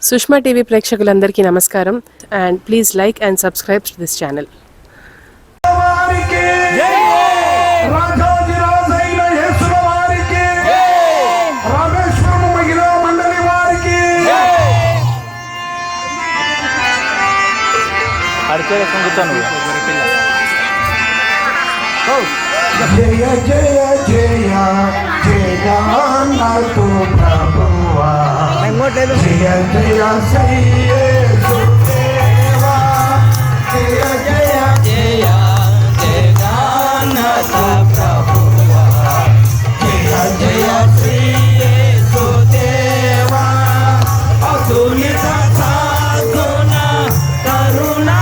Sushma TV ప్రేక్షకులందరికీ నమస్కారం and please like and subscribe to this channel. జయ జయ జయ జగన్నాథు ప్రభువా జయ జయ శ్రీ యేసుదేవా జయ జయ జయ జగన్నాథ ప్రభువా జయ జయ శ్రీ యేసుదేవా అతులిత సాధున కరుణా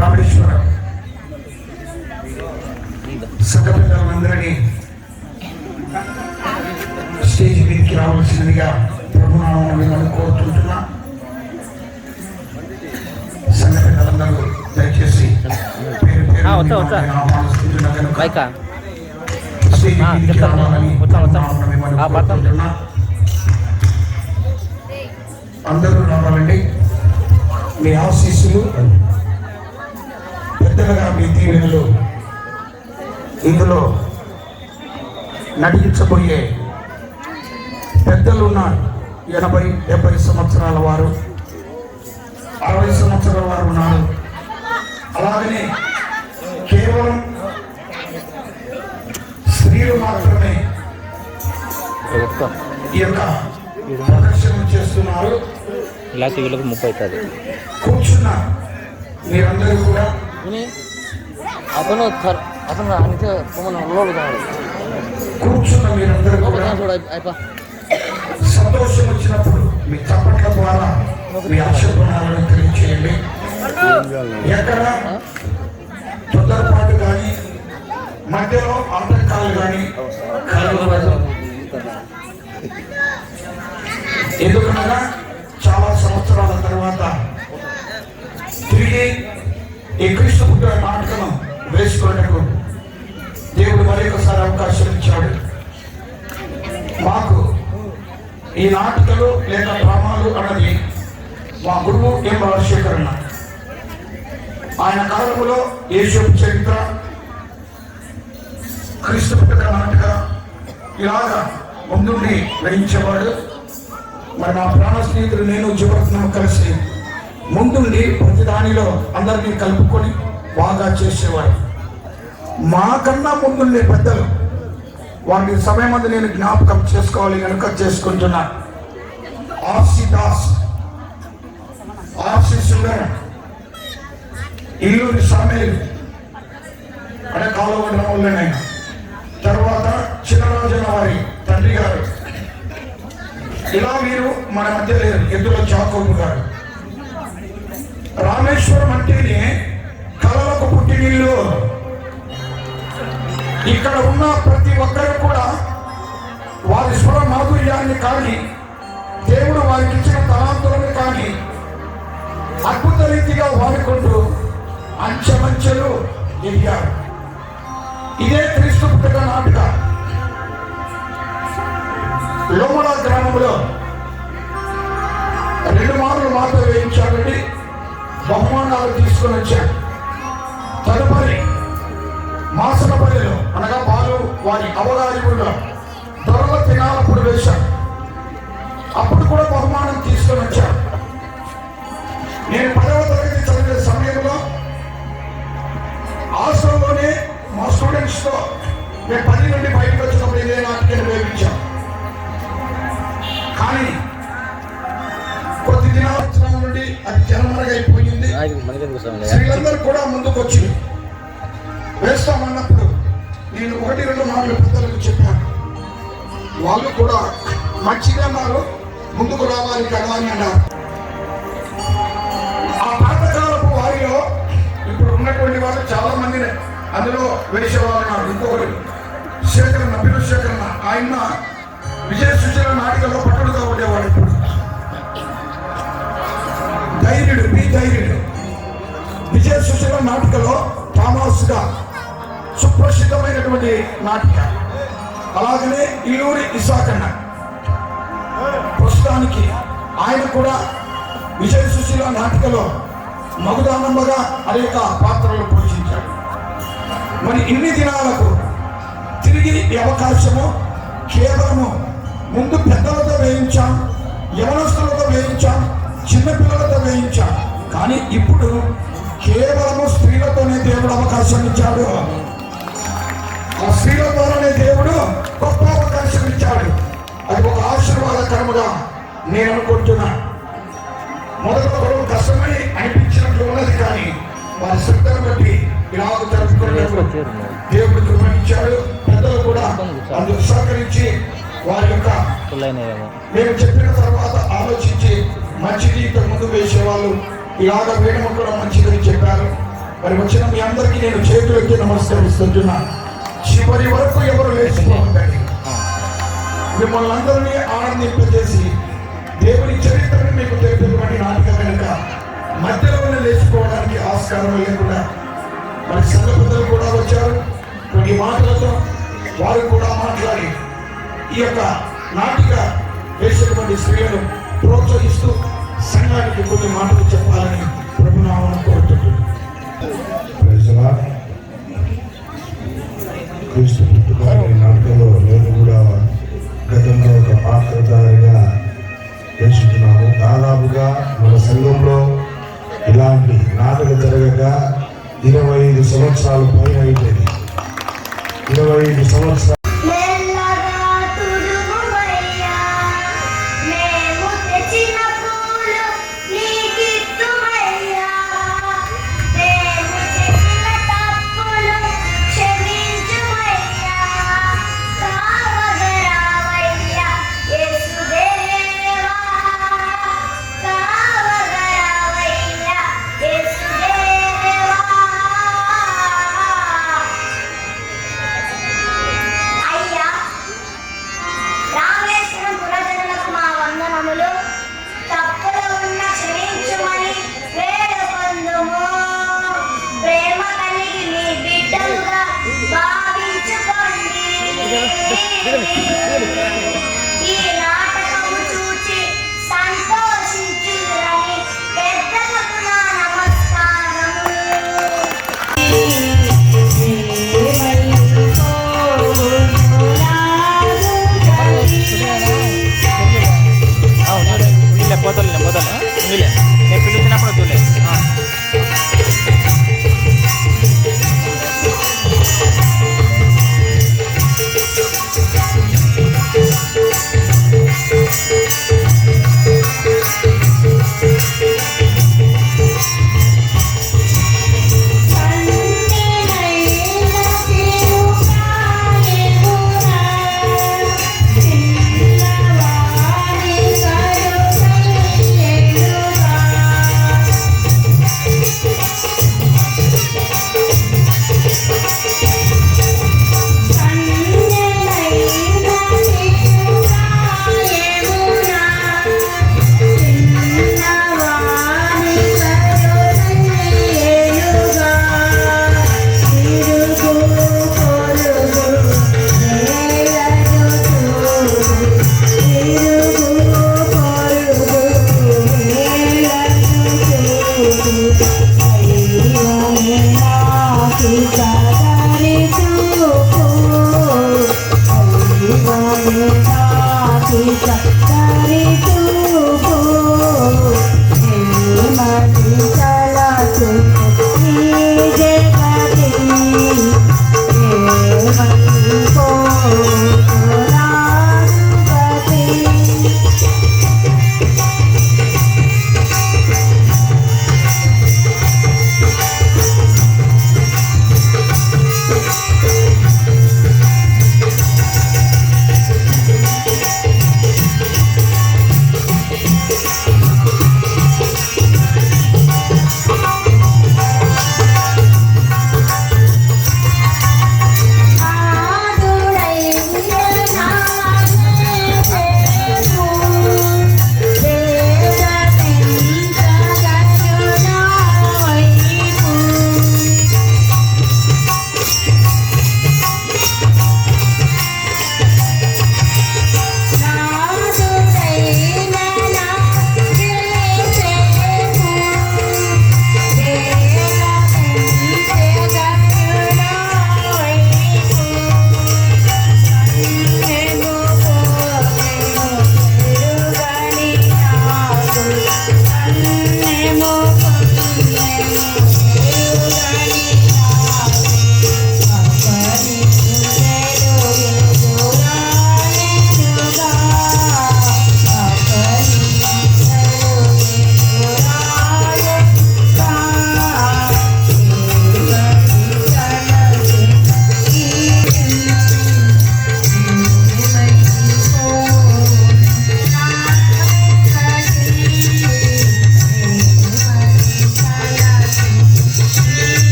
రామేశ్వరం సంఘపిల్లలందరినీ స్టేజ్ మీదకి రావాల్సిందిగా ప్రభునామం మిమ్మల్ని కోరుతుంటున్నా. సంఘపిల్లలందరూ దయచేసి పేరు పేరు ఆహ్వానిస్తున్నా కనుక స్టేజ్ మీదకి రావాలని మిమ్మల్ని కోరుతుంటున్నా. అందరూ రావాలండి. మీ ఆశీస్సులు పెద్దలుగా మీ దీవెనలు ఇందులో నటించబోయే పెద్దలు ఉన్నారు. 80-70 సంవత్సరాల వారు, 60 సంవత్సరాల వారు ఉన్నారు. అలాగనే కేవలం స్త్రీలు మాత్రమే ఈ యొక్క ప్రదర్శన చేస్తున్నారు. వీళ్ళకి 30 అవుతుంది. కూర్చున్న మీరందరూ కూడా కూర్చున్న మీరందరూ కూడా సంతోషం వచ్చినప్పుడు మీ చప్పట్ల ద్వారా మీ ఆశీర్వాదాలను తెలియచేయండి. ఎక్కడ తొందరపాటు కానీ మధ్యలో ఆటంకాలు కానీ కలగకూడదు. ఎందుకనగా చాలా సంవత్సరాల తర్వాత తిరిగి ఈ క్రీస్తు పుట్టిన నాటకం వేసుకోవడానికి దేవుడు మరొకసారి అవకాశం ఇచ్చాడు. మాకు ఈ నాటికలు లేక డ్రామాలు అన్నది మా గురువు ఎం రాజశేఖర్ అన్న. ఆయన కాలంలో యేసపు చరిత్ర, క్రీస్తు పుట్టుక నాటక ఇలాగా ముందుండి గ్రహించేవాడు. మరి నా ప్రాణ స్నేహితుడు నేను జీవరత్నం కలిసి ముందుండి ప్రతి దానిలో అందరినీ కలుపుకొని బాగా చేసేవాడు. మాకన్నా ముందుండే పెద్దలు వాటి సమయం అందు నేను జ్ఞాపకం చేసుకోవాలి కనుక చేసుకుంటున్నా. ఆర్సి దాస్, ఆర్సి సుందర్, ఇల్లూరి సామేలు అనే కాలువ వల్లనే. తర్వాత చిన్నరాజన వారి తండ్రి గారు. ఇలా మీరు మన మధ్య లేరు. ఎద్దుల జాకోబు గారు. రామేశ్వరం అంటేనే కళలకు పుట్టినిల్లు. ఇక్కడ ఉన్న ప్రతి ఒక్కరు కూడా వారి స్వర మాధుర్యాన్ని కానీ, దేవుడు వారికి ఇచ్చిన తలాంతులను కానీ అద్భుత రీతిగా వాడుకుంటూ అంచెమంచెలు ఎదిగారు. ఇదే క్రీస్తు పుట్టుక నాటక లోమల గ్రామంలో 2 మార్లు మాత వేయించాలని బహుమానాలు తీసుకొని వచ్చారు. తదుపరి మాసనపల్లిలో అనగా బాలు వారి అవగారి ఊళ్ళో దొరల తినాలప్పుడు వేశారు. అప్పుడు కూడా బహుమానం తీసుకొని వచ్చారు. నేను 10వ తరగతి చదివే సమయంలో హాస్టల్లోనే మా స్టూడెంట్స్తో మేము 10 నుండి బయటకు వచ్చినప్పుడు ఇదే నాటికను వేయించాం. కానీ కొద్ది దినాల నుండి అది జనమరగైపోయింది. స్త్రీలందరూ కూడా ముందుకు వచ్చి వేస్తామన్నప్పుడు నేను 1-2 మార్లు పెద్దలకు చెప్పాను. వాళ్ళు కూడా మంచిగా అన్నారు, ముందుకు రావాలి కదా అని అన్నారు. ఆ పాతకాలపు వారిలో ఇప్పుడు ఉన్నటువంటి వాళ్ళు చాలా మంది అందులో వేసేవాళ్ళు ఉన్నారు. ఇంకొకరు శేఖరన్న, పిలు శేఖరన్న, ఆయన విజయ సుశీల నాటికలో పట్టుడుగా ఉండేవాడు. ఇప్పుడు ధైర్యుడు, బి ధైర్యుడు విజయ సుశీల నాటికలో థామస్గా సుప్రసిద్ధమైనటువంటి నాటిక. అలాగనే ఇల్లూరి ఇసాకన్న ప్రస్తుతానికి ఆయన కూడా విజయ సుశీల నాటికలో మగుదానంబగా అనేక పాత్రలు పోషించాడు. మరి ఇన్ని దినాలకు తిరిగి ఈ అవకాశము కేవలము ముందు పెద్దలతో వేయించాం, యవనస్తులతో వేయించాం, చిన్నపిల్లలతో వేయించాం. కానీ ఇప్పుడు కేవలము స్త్రీలతోనే దేవుడు అవకాశం ఇచ్చాడు. ఆ స్త్రీల ద్వారానే దేవుడు గొప్ప అవకాశం ఇచ్చాడు. అది ఒక ఆశీర్వాదకరముగా నేను అనుకుంటున్నా. మొదటి కష్టమని అనిపించినట్లు ఉన్నది, కానీ వారి శ్రద్ధను బట్టి ఇలా జరుపుకునేందుకు దేవుడు కృపణించాడు. పెద్దలు కూడా అందుకు సహకరించి వారి యొక్క మేము చెప్పిన తర్వాత ఆలోచించి మంచిది ఇంతకు ముందు వేసేవాళ్ళు ఇలాగ వేయడం కూడా మంచిదని చెప్పారు. మరి వచ్చిన మీ అందరికీ నేను చేతులెత్తి నమస్కరిస్తున్నా. చివరి వరకు ఎవరు లేచిపోకండి. మిమ్మల్ని అందరినీ ఆనందింపజేసి దేవుని చరిత్రను మీకు తెలిపేటువంటి నాటకం కనుక మధ్యలోనే లేచిపోవడానికి ఆస్కారం లేకుండా మరి సంఘ పెద్దలు కూడా వచ్చారు. కొన్ని మాటలతో వారు కూడా మాట్లాడి ఈ యొక్క నాటిక వేసేటువంటి స్త్రీలను ప్రోత్సహిస్తూ సంఘానికి కొన్ని మాటలు చెప్పాలని ప్రభునామం కోరుతున్నాను. క్రీస్తు పుట్టుక నాటకంలో నేను కూడా గతంలో ఒక పాత్రధారిగా వేసుకున్నాము. దాదాపుగా మన సంఘంలో ఇలాంటి నాటకం జరగక 25 సంవత్సరాల పైన అయిపోయింది. 25 సంవత్సరాలు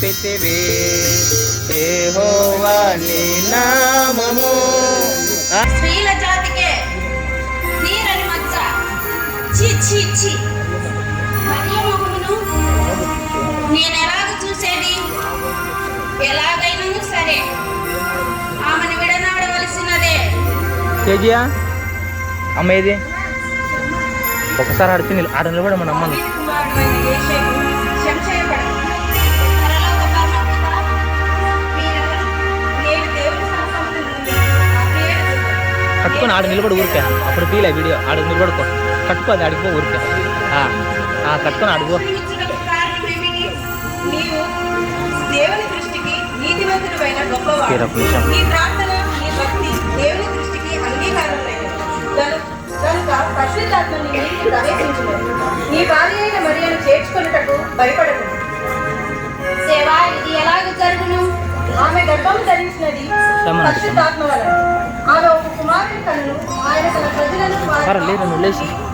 పెట్టివి యెహోవా నీ నామము. స్త్రీల జాతికే నీరని మచ్చ చి చి చి మరియ మొహమును నేను ఎలాగ చూసేది? ఎలాగైనా సరే ఆమెను విడనాడవలసినదే. కేజీయా అమ్మ ఏది ఒకసారి ఆడ నిలబడ మన అమ్మని కట్టుకొని ఆడ నిలబడి ఊరికే అప్పుడు తీలే వీడియో ఆడ నిలబడుకో కట్టుకో అది ఆడిపో ఊరికే కట్టుకొని ఆడిపో. దేవుని దృష్టికి నీతివంతుడైన గొప్పవాడు. నీ ప్రార్థన నీ భక్తి దేవుని దృష్టికి అంగీకారం లేదు కనుక పరిశుద్ధాత్మ నీ ఇంటికి ప్రవేశించలేదు. నీ భార్య అయిన మరియను చేర్చుకొనుటకు భయపడకు. పరిశుద్ధాత్మ వలన. ఆమె ఒక కుమారుని కనును, ఆయన తన ప్రజలను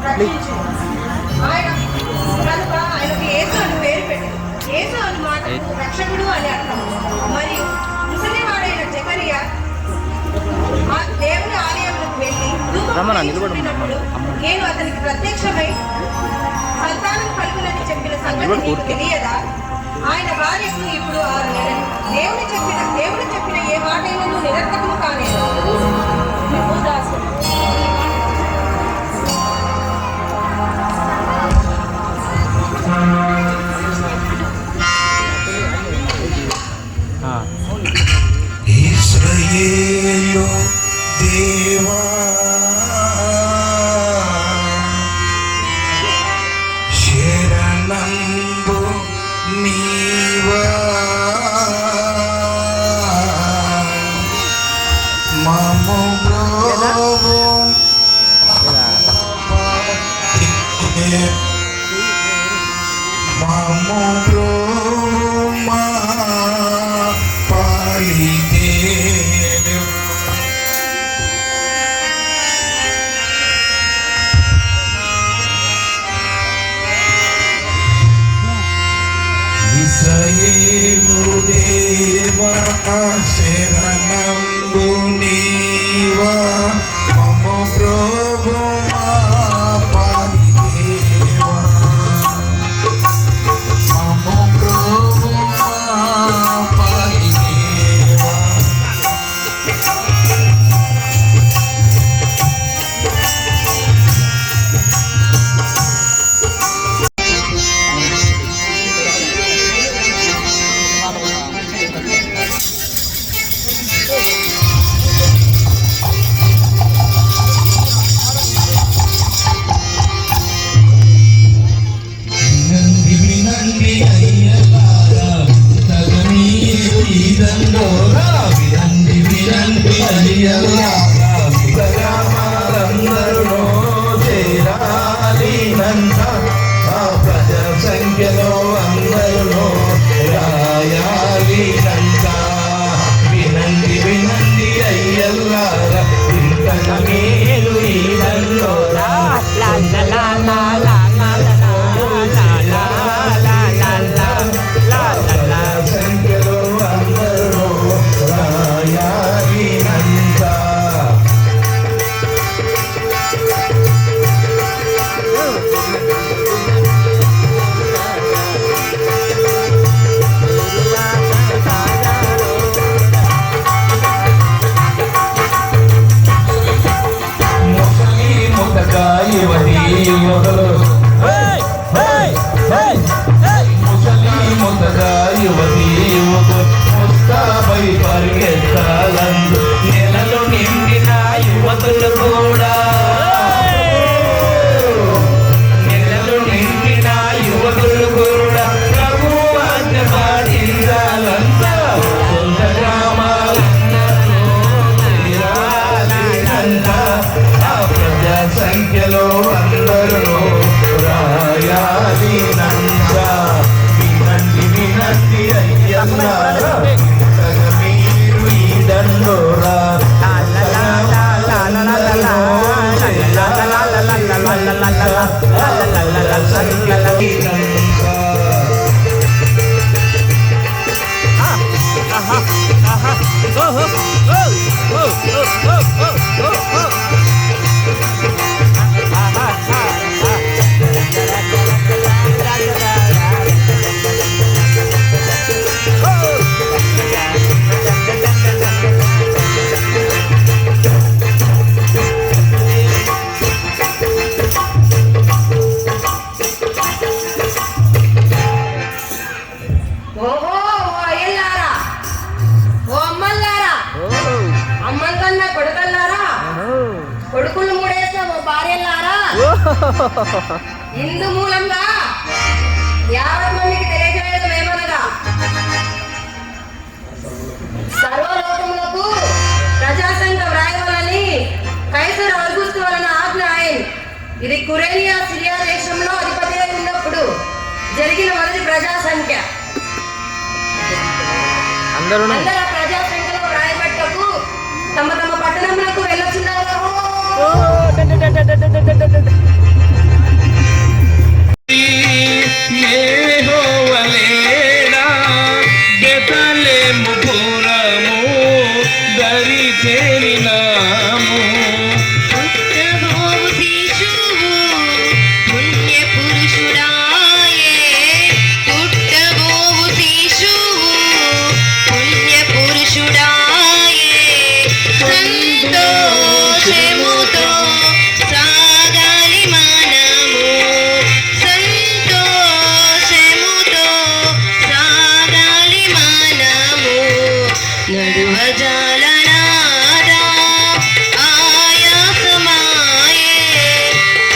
రక్షించును. ఆయన కనుక ఆయనకు యేసు అని పేరు పెట్టారు. యేసు అని మాటకు రక్షకుడు అని అర్థం. మరియు ముసలివాడైన జకరియా ఆ దేవుని ఆలయంలోకి వెళ్ళి ధూపం నేను అతనికి ప్రత్యక్షమై సంతానం కలుగునని చెప్పిన సంగతి నీకు తెలియదా? ఆయన భార్యకు ఇప్పుడు 6 నెలలు. దేవుడు చెప్పిన ఏ మాటైనా నిరర్థకము కాలేదు. ఇశ్రాయేలు దేవా శరణంబు నీవా మము బ్రోవు మము బ్రోమా పాలిదేను ఇశ్రాయేలు దేవా శరణంబు నీవా మమ ప్రభువా పాలిదేవా మమ ప్రభువా పాలిదేవా వినండి అయ్యలారా తగనీరు ఇదండోరా వినండి అయ్యలారా విగ్రామాలందరూ చేరాలినంత ఆ ప్రజా సంఖ్యలో అందరూ రాయాలినంత వినండి అయ్యలారా ఇంతగా మీరు ఇదండోరా సంఖ్యలో అందరూ రాయాలినంత ముసలి ముతకాయి వదీయులు ముసలి ముతకాయి వదీయుకు ముస్తాబై పరిగెత్తాలందు నెలలు నిండిన యువతులు కూడా నెలలు నిండిన యువతులు కూడా ప్రభు ఆజ్ఞ పాటించాలంతా సొంత గ్రామాలందరూ చేరాలినంతా ఆ ప్రజా సంఖ్యలో అందరూ రాయాలినంత వినండి అయ్యన్నారా మీరు ఈ దండోరా ఓహో ఓ అయ్యలారా, ఓ అమ్మల్లారా, అమ్మలకన్నా కొడుకల్లారా, కొడుకులు మూడేసిన ఓ భార్యలారా, ఇందు మూలంగా 50 మందికి తెలియజేయడం ఏమనగా సర్వలోకములకు ప్రజాసంఘ వ్రాయవలని కైసరు అగుస్తు వలన ఆజ్ఞ ఆయన. ఇది కురేనియా సిరియా దేశంలో అధిపతిగా ఉన్నప్పుడు జరిగిన మొదటి ప్రజా సంఖ్య. అందరూ ప్రజా సంఖ్యలో వ్రాయబట్టకు యెహోవాలేడా బెతలెహేము పురము దరి చేరినాము. పుట్టబోవు శిశువు పుణ్య పురుషుడాయే. పుట్టబోవు శిశువు పుణ్య పురుషుడాయే. సంతోషముతో సాగాలి మనము. సంతోషముతో సాగాలి మనము. నడువజాలనాదా ఆయాసమాయే.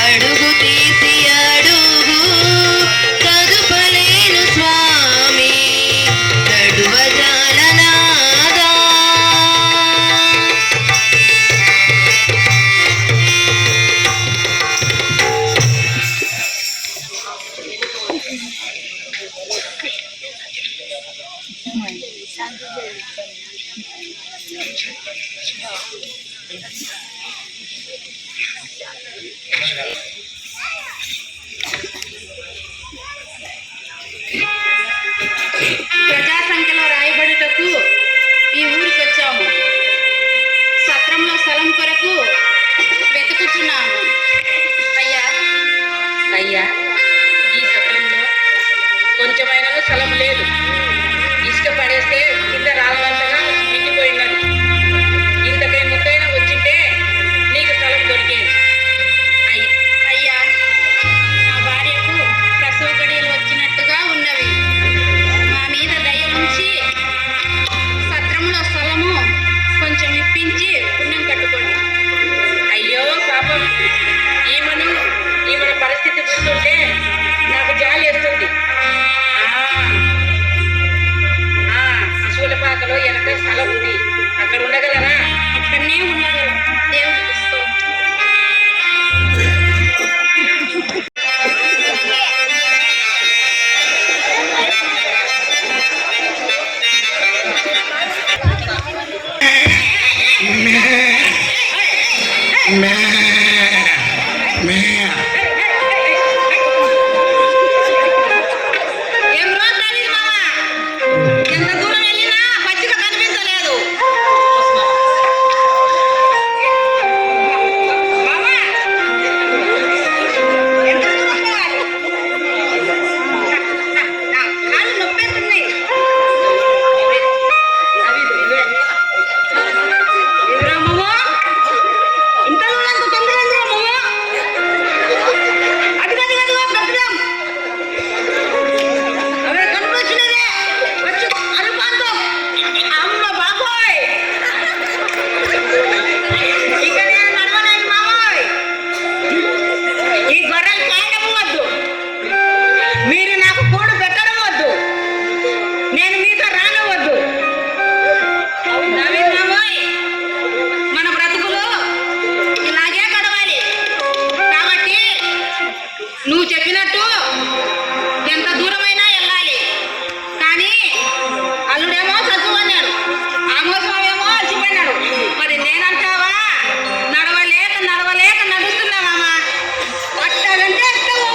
అడుగు తీసి అడుగు కదుపలేను స్వామి. నడువజాలనాదా ప్రజా సంఖ్యలో రాయబడుటకు ఈ ఊరికి వచ్చాము. సత్రంలో స్థలం కొరకు వెతుకుచున్నాము. అయ్యా అయ్యా, ఈ సత్రంలో కొంచెమైనా స్థలం లేదు. ఇసుక పడేస్తే కింద రాళ్ళంతగా నిండిపోయినది. ఇంతకై ముందైనా వచ్చింటే నీకు స్థలం దొరికేది. అయ్యా, మా భార్యకు ప్రసవ గడియలు వచ్చినట్టుగా ఉన్నవి. మా మీద దయ ఉంచి సత్రంలో స్థలము కొంచెం ఇప్పించి పుణ్యం కట్టుకోండి. అయ్యో పాపం, ఈమె పరిస్థితి చూస్తుంటే నాకు జాలి వేస్తుంది. పశువులపాకలో వెనక స్థలం ఉంది, అక్కడ ఉండగలరా? అక్కడనే ఉండగలం. దేవుడికి స్తోత్రం. ఏం రోజు తెలియదు మామ. ఎంత దూరం వెళ్ళినా పచ్చిక కనిపించలేదు. మామ, ఎంత దూరం పోవాలి? నా కాళ్ళు నొప్పేస్తున్నాయి. ఎదురా మామ? ఇంత దూరం ఎంత తొందర ఎందురా మామ? అదిగో కట్టుదాం. అవే కనిపించినదే వచ్చి అనుపాంతం. అమ్మ బాబోయ్, ఇక నేను నడవలేను మామోయ్. ఈ గొర్రెలు కాయడం వద్దు, మీరు నాకు కూడు పెట్టడం వద్దు, నేను మీతో రానవద్దు. నవీన్ మామోయ్, మన బ్రతుకులు ఇలాగే గడవాలి. కాబట్టి నువ్వు చెప్పినట్టు ఎంత దూరమైనా వెళ్ళాలి. కానీ అల్లుడేమో చచ్చుకున్నాడు, ఆమోస్వామేమో అలసిపోయినాడు. మరి నేనంటావా నడవలేక నడవలేక నడుస్తున్నామా? అట్టాలంటే ఎక్కవు.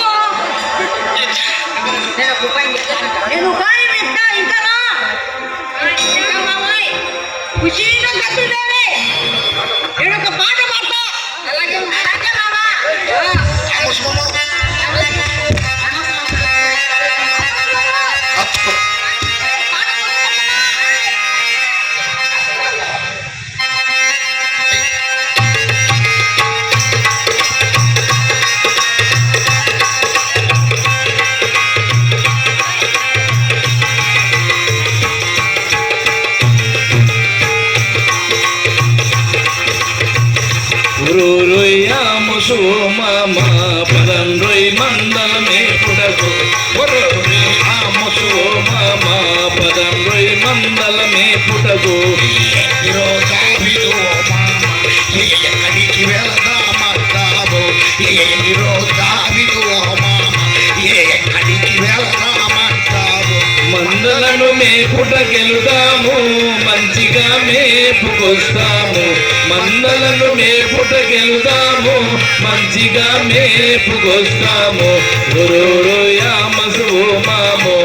నేను ఒక ఉపాయం చెప్తాను. నేను ఉపాయం ఇస్తా. ఇంకానా మామయ్య ఖుషీగా కట్టుదేవి. నేను ఒక పాట పాడతా. అలాగే అలాగే మామా. ముసుమమ పదండ్రొయ్ మందలమే పుడకు ముసుమమ పదండ్రొయ్ మందలమే పుటకు ఎక్కడికి వెళదామంటావు? ఎక్కడికి వెళదామంటావు? మందలను మేపుటకెళుదాము మంచిగా మేపుకొస్తాము మందలను మేపుటకెళుదాము మంచిగా మేపుకొస్తాము గురు యామసు మామో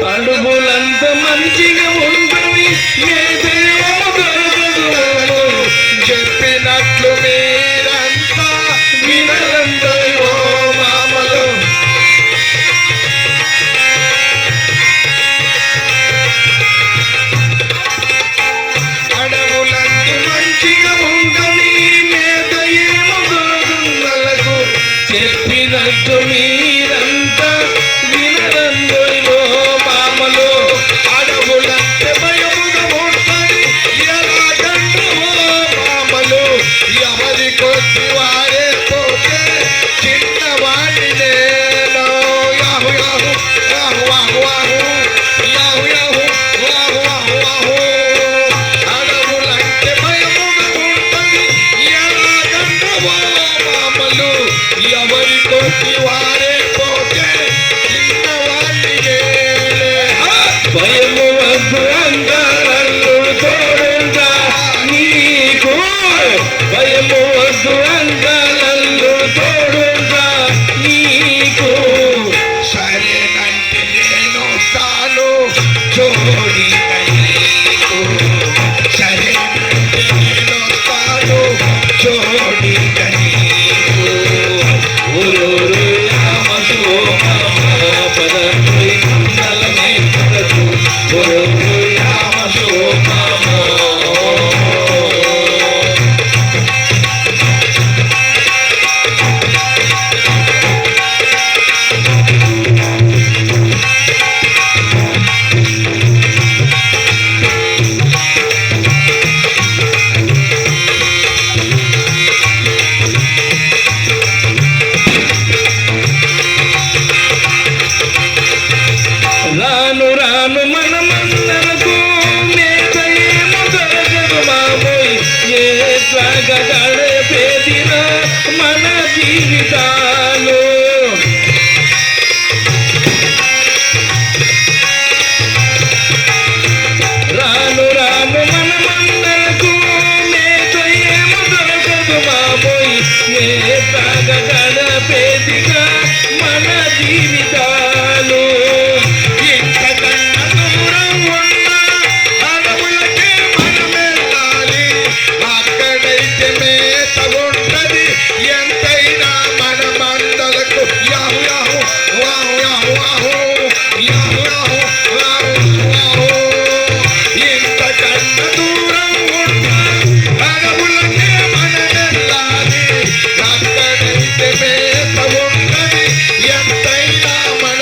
అడుగులంత మంచిగా ఉంటుంది చెప్పినట్లు మీరంతా వినలందరూ మామలు అడవులంత మంచిగా ఉంటుంది మేత ఏమో దొరుకులకు చెప్పినట్టు మీరంతా వినలందరూ మామలు అడవులంటే భయముగా ఉంటుంది ఎలాగంటూ మామలు ఎవరి కొద్ది వారే పోతే చిన్నవాణ్ణి నేను యాహు యాహు యాహు వాహు వాహు యాహు యాహు వాహు వాహు వాహు అడవులంటే భయముగా ఉంటుంది ఎలాగంటూ మామలు ఎవరి కొద్ది వారే పోతే చిన్నవాణ్ణి భయము వద్దు అంగారల్లు తోడుగా నీకు భయము వద్దు అంగారల్లు తోడుగా నీకు సరేనంటే నేను తాను జోడి నీకు సరేనంటే నేను తాను జోడి నీకు ఊరూరు యామసు పదవి మండలమే పదకు ఊరూరు యామసు రాను రాను మనమందరకు మేత ఏమో దొరకదు మామోయ్ ఎట్లాగా గడపేదిరా మన జీవితాలు రాను రాను మనమందరకు మేత ఏమో దొరకదు మామోయ్ ఎట్లాగా గడపేదిరా మన జీవితాలు ఇంతకన్నా దూరం ఉన్న అడవులకే మనమెళ్ళాలి అక్కడైతే మేత ఉంటది ఎంతైనా మన మందలకు యాహు యాహు వాహు యాహు వాహు యాహు యాహు వాహు వాహు ఇంతకన్నా దూరం ఉన్న అడవులకే మనమెళ్ళాలి అక్కడైతే మేత ఉంటది ఎంతైనా మన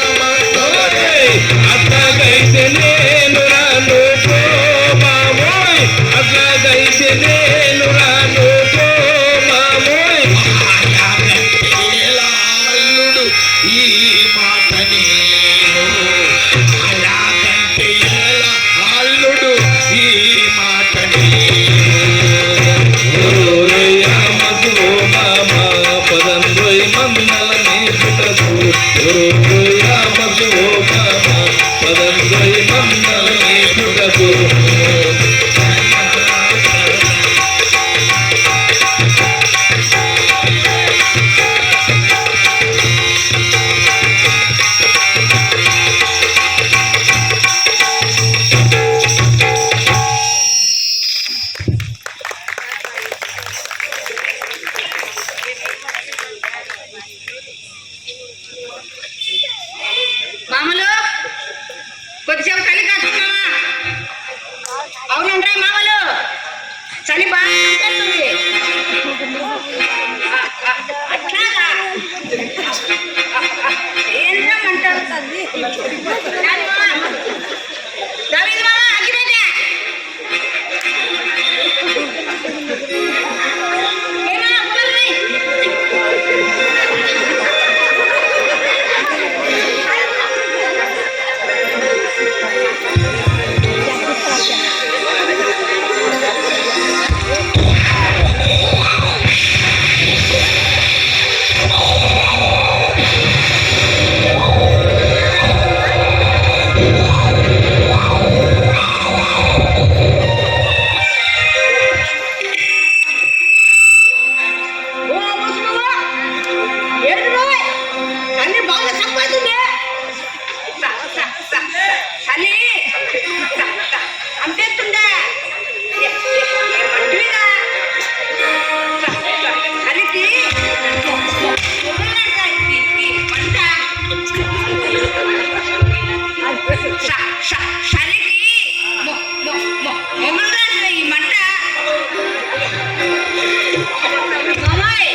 మామయ్య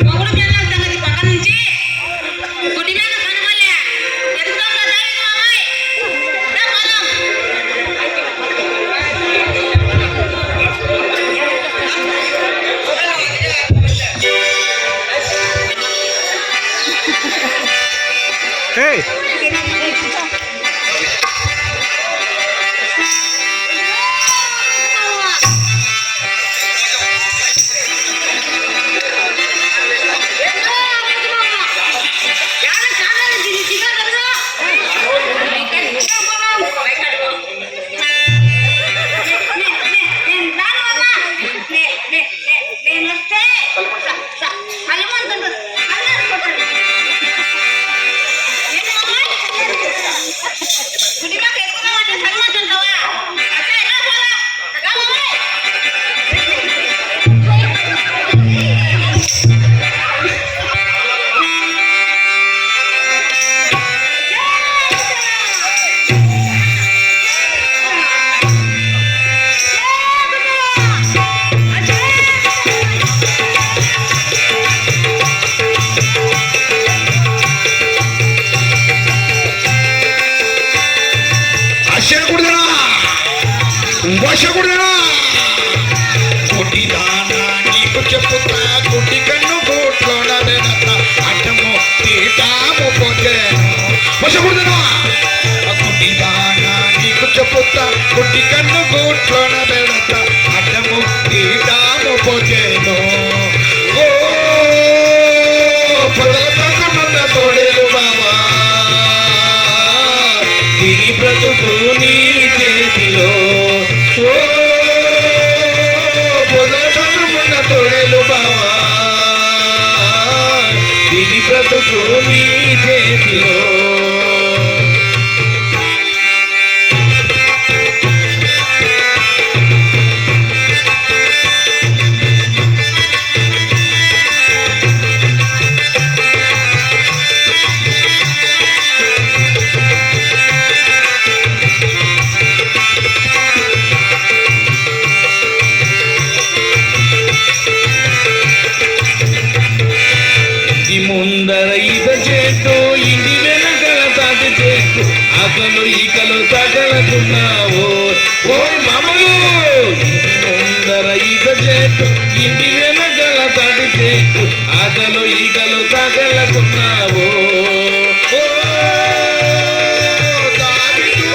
మొగుడు పిల్లల సంగతి పక్క నుంచి గుడి మీద కనబడలే ఎందుకంటే మామయ్య రా పోదాం. నేను వస్తే అల్లమంటుంటారు గుడిలోకి ఎక్కువ సరిమంటుంటావా అశకుడుదనా వశకుడుదనా కొట్టిదానా నీకు చెప్పుతా కొట్టి కన్ను కోట్లోన వెనక అడ్డము తీటాము పోతేను వశకుడుదనా కొట్టిదానా నీకు చెప్పుతా కొట్టి కన్ను కోట్లోన వెనక అడ్డము తీటాము పోతేను ఓ పొదల తోడేలు బాబా తిని బ్రతుకు నీ చేతిలో ఓ పొదమున్న తొడెలు బావా తిని బ్రతుకు నీ చేతిలో ముందర ఈత చెట్టు ఇంటి వెనకల తాటి చెట్టు అసలు ఈకలు తగలకున్నావు ఓ మామలు ముందర ఈత చెట్టు ఇంటి వెనకల తాటి చెట్టు అసలు ఈకలు తగలకున్నావు ఓ దావీదు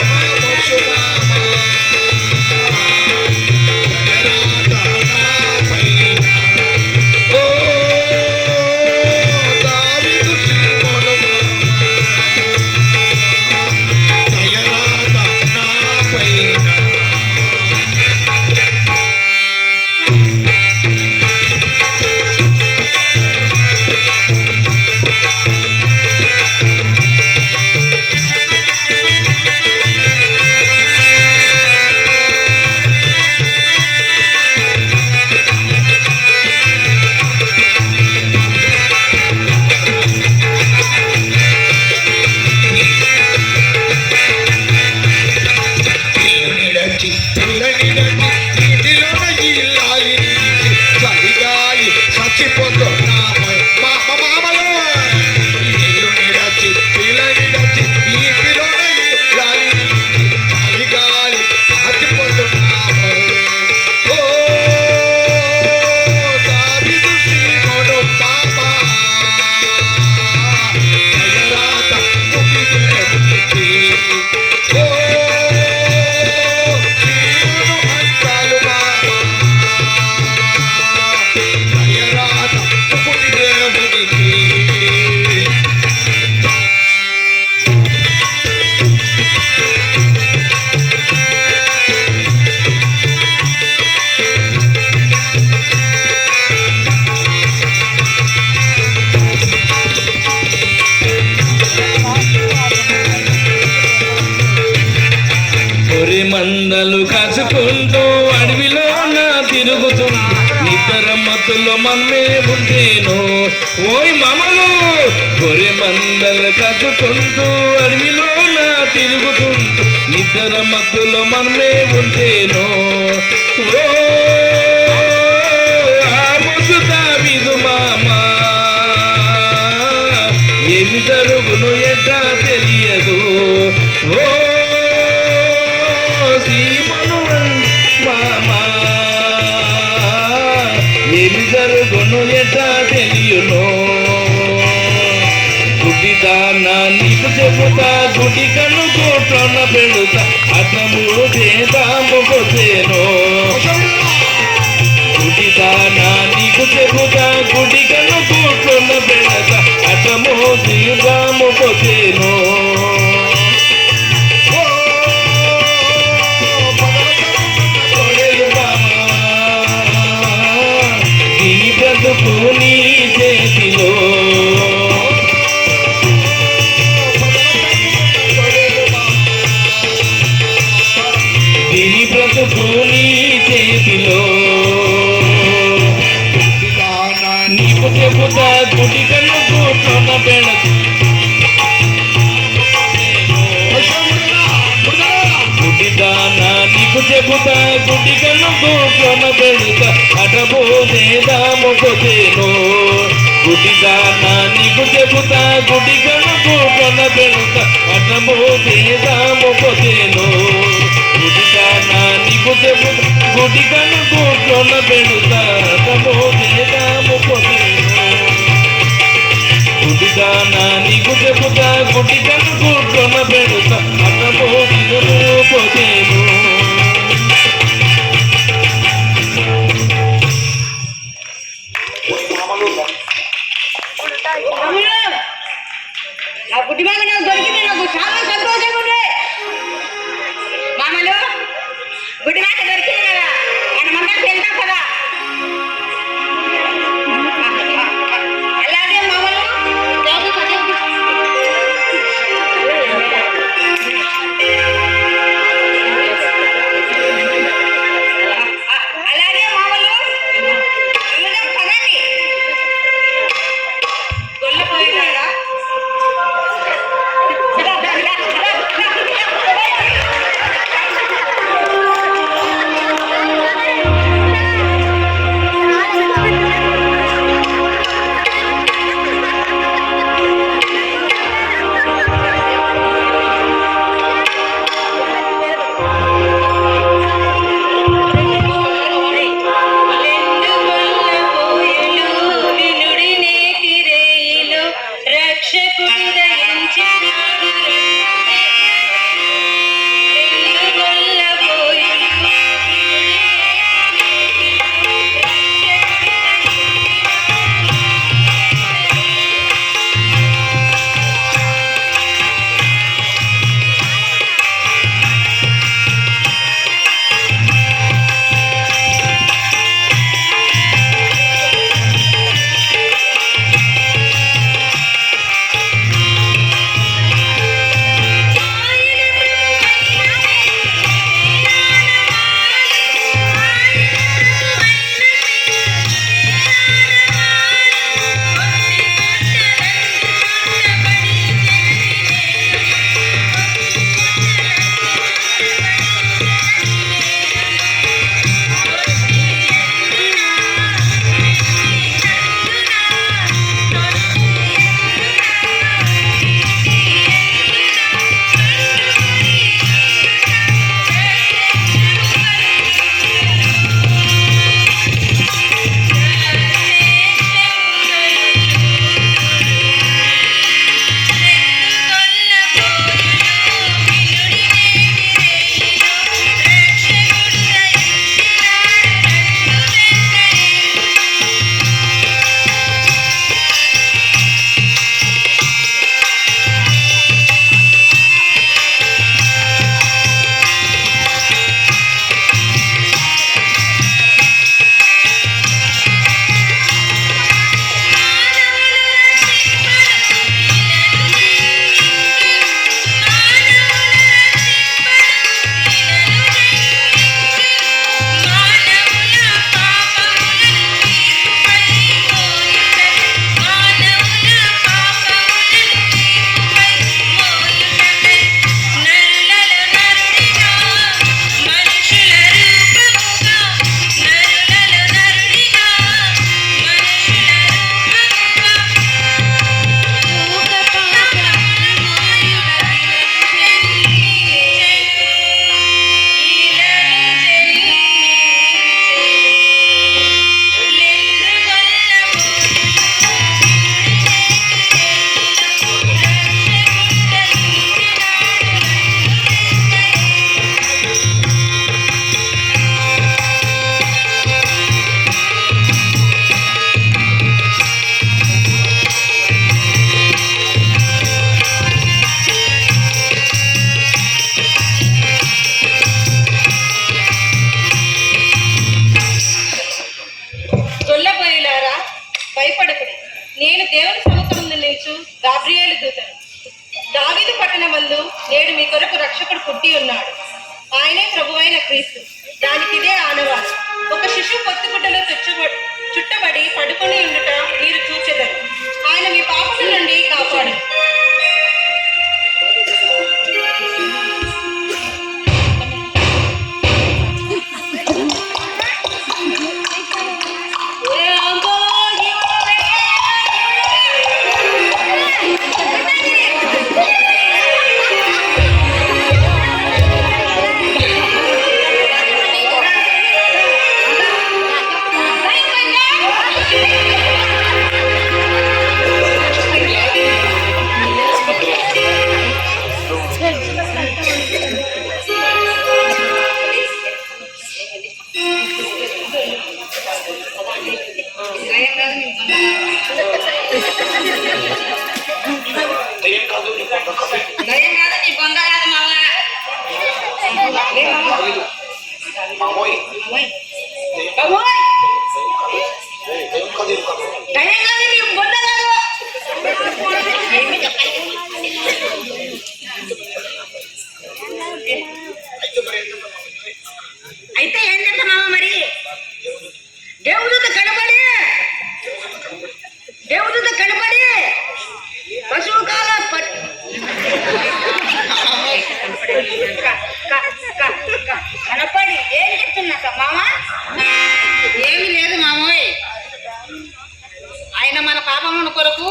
మందలు కాచుకుంటూ అడవిలో నా తిరుగుతుంది నిద్ర మత్తులో మమ్మే ఉంటేను ఓయ్ మామలు గొర్రె మందలు కాచుకుంటూ అడవిలో నా తిరుగుతుంది నిద్ర మత్తులో మమ్మే ఉంటేను ఓ ఆ ముసుత ఏమి జరుగును ఎట్లా తెలియను గుడ్డిదానా నీకు చెబుతా గుడి కన్ను కోట్లన్న పెడుతా అతము చేతాము కొసేను గుడిదానా నీకు చెబుతా గుడి కన్ను కోట్లన్న పెడతా అతము చేతాము కొసేను నీ చేతిలో దీని బ్రతుకు నీ చేతిలో నీకు చెబుతా గుడి కన్ను కూర్చున్న పెడకు గుడిదానా నీకు చెబుతా గుడి కన్ను కూర్చున్న పెడతా అటబోదేదాము కొసేను గుడిదానా నీకు చెబుతా గుడి కన్ను కూర్చున్న పెడతా అటబోదేదాము కొసేను గుడిదానా నీకు చెబుతా గుడి కన్ను కూర్చున్న పెడతా అటబోదేదాము కొసేను గుడిదానా నీకు చెబుతా గుడి కన్ను కూర్చున్న పెడతా అటబోదేను కొసేను నా గుడ్డి బాగా నాకు దొరికింది నాకు చాలా సంతోషంగా ఉంది మామలు గుడ్డి బాగా దొరికింది కదా మన మందరికి వెళ్తాం కదా అలాగే మామలు భయపడకుడి, నేను దేవుని సముఖమున నిలుచు గాబ్రియేలు దూతను. దావీదు పట్టణమందు నేడు మీ కొరకు రక్షకుడు పుట్టి ఉన్నాడు. ఆయనే ప్రభువైన క్రీస్తు. దానికి ఇదే ఆనవాలు. ఒక శిశువు పొత్తిగుడ్డలో చుట్టబడి పడుకొని ఉండుట మీరు చూచెదరు. ఆయన మీ పాపముల నుండి కాపాడు. దయ్యం కాదు, నీ బొంద కాదు మావా. బాబోయ్, దయ్యం కాదు, నీ బొంద కాదు. అయితే ఏం చేస్తా మామ మరి? దేవుడితో కనపడి పశువు కాల కనపడి ఏం చెప్తున్నా మామ? ఏమి లేదు మామోయ్. ఆయన మన పాపముల కొరకు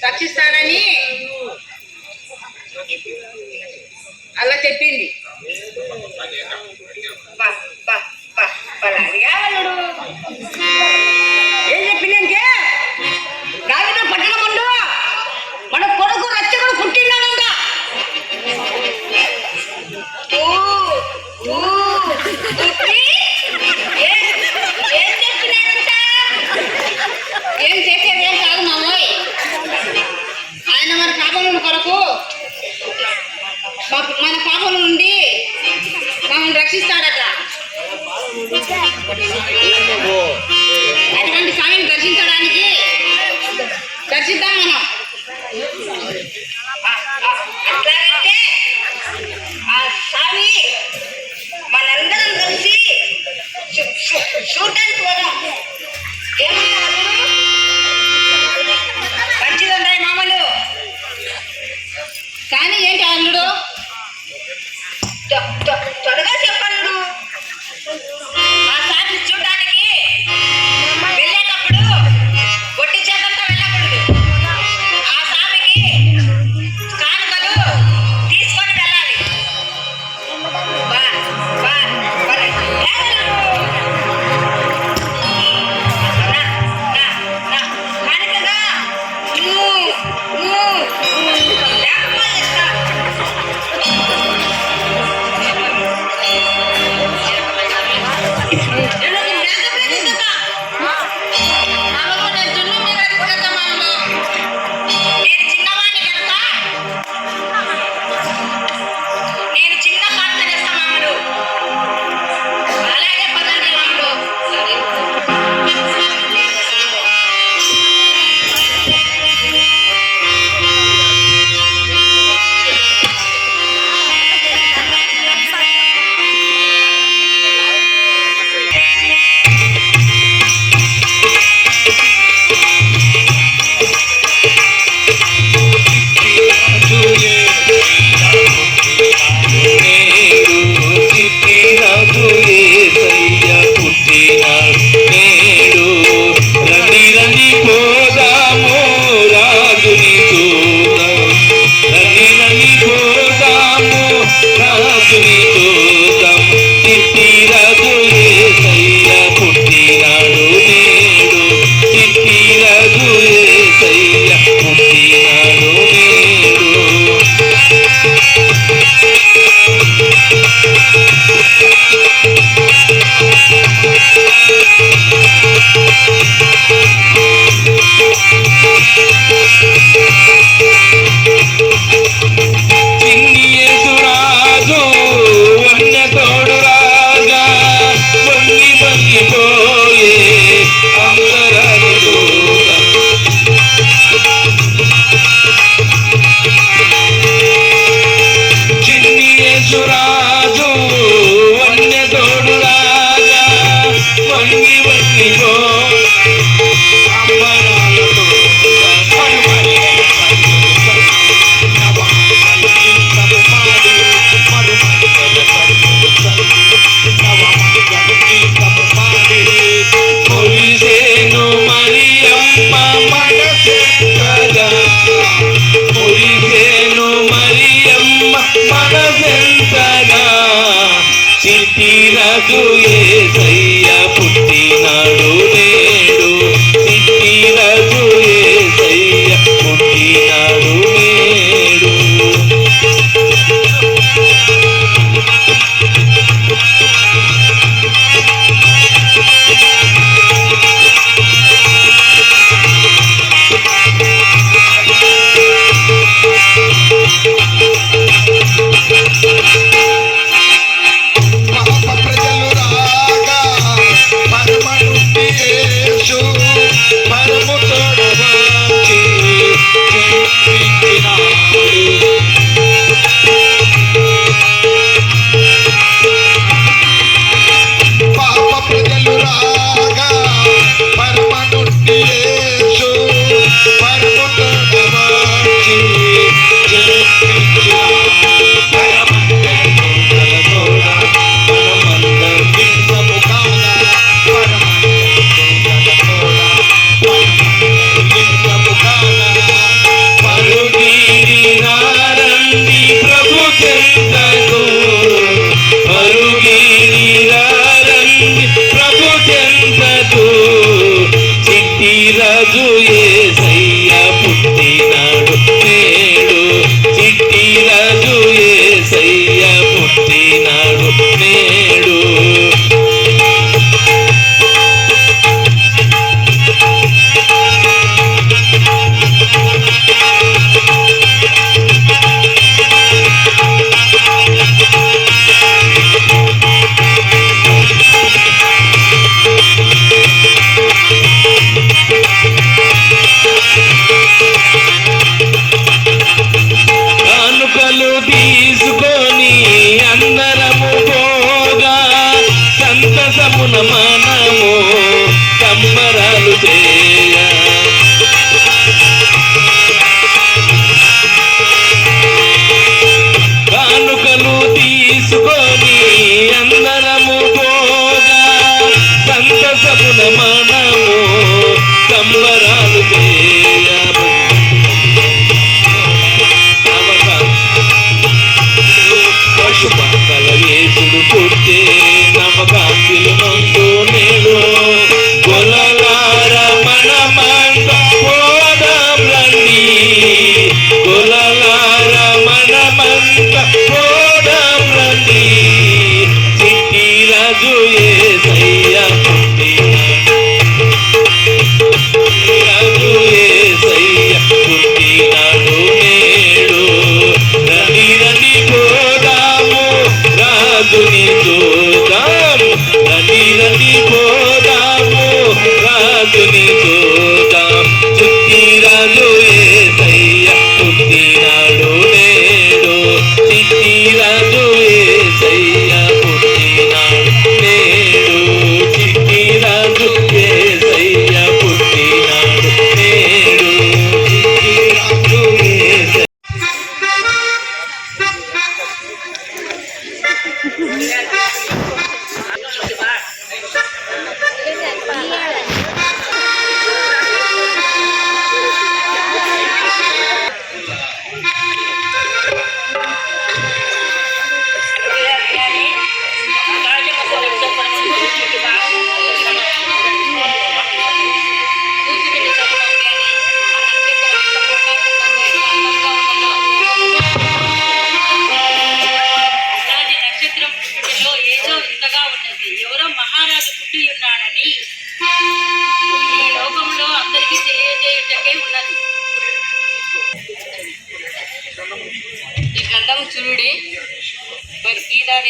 రక్షిస్తాడని అలా చెప్పింది. ఏం చెప్పిందంటే దావీదు పట్టణమందు మన కొడుకు రక్షకుడు పుట్టినాడంట. ఏం చెప్తున్నాడంట? ఏం చేసేది ఏం కాదు మామోయ్. ఆయన మన పాపముల కొరకు మన పాపముల నుండి మమ్మల్ని రక్షిస్తాడట. అటువంటి స్వామిని దర్శిద్దాం మనం. అట్లాగైతే ఆ స్వామి మనందరం కలిసి చూడటానికి పోదాం. ఏమన్నా మంచిదండి మామలు. కానీ ఏంటి అల్లుడు, త్వరగా చెప్పల్లుడు. ఆ స్వామిని చూడటానికి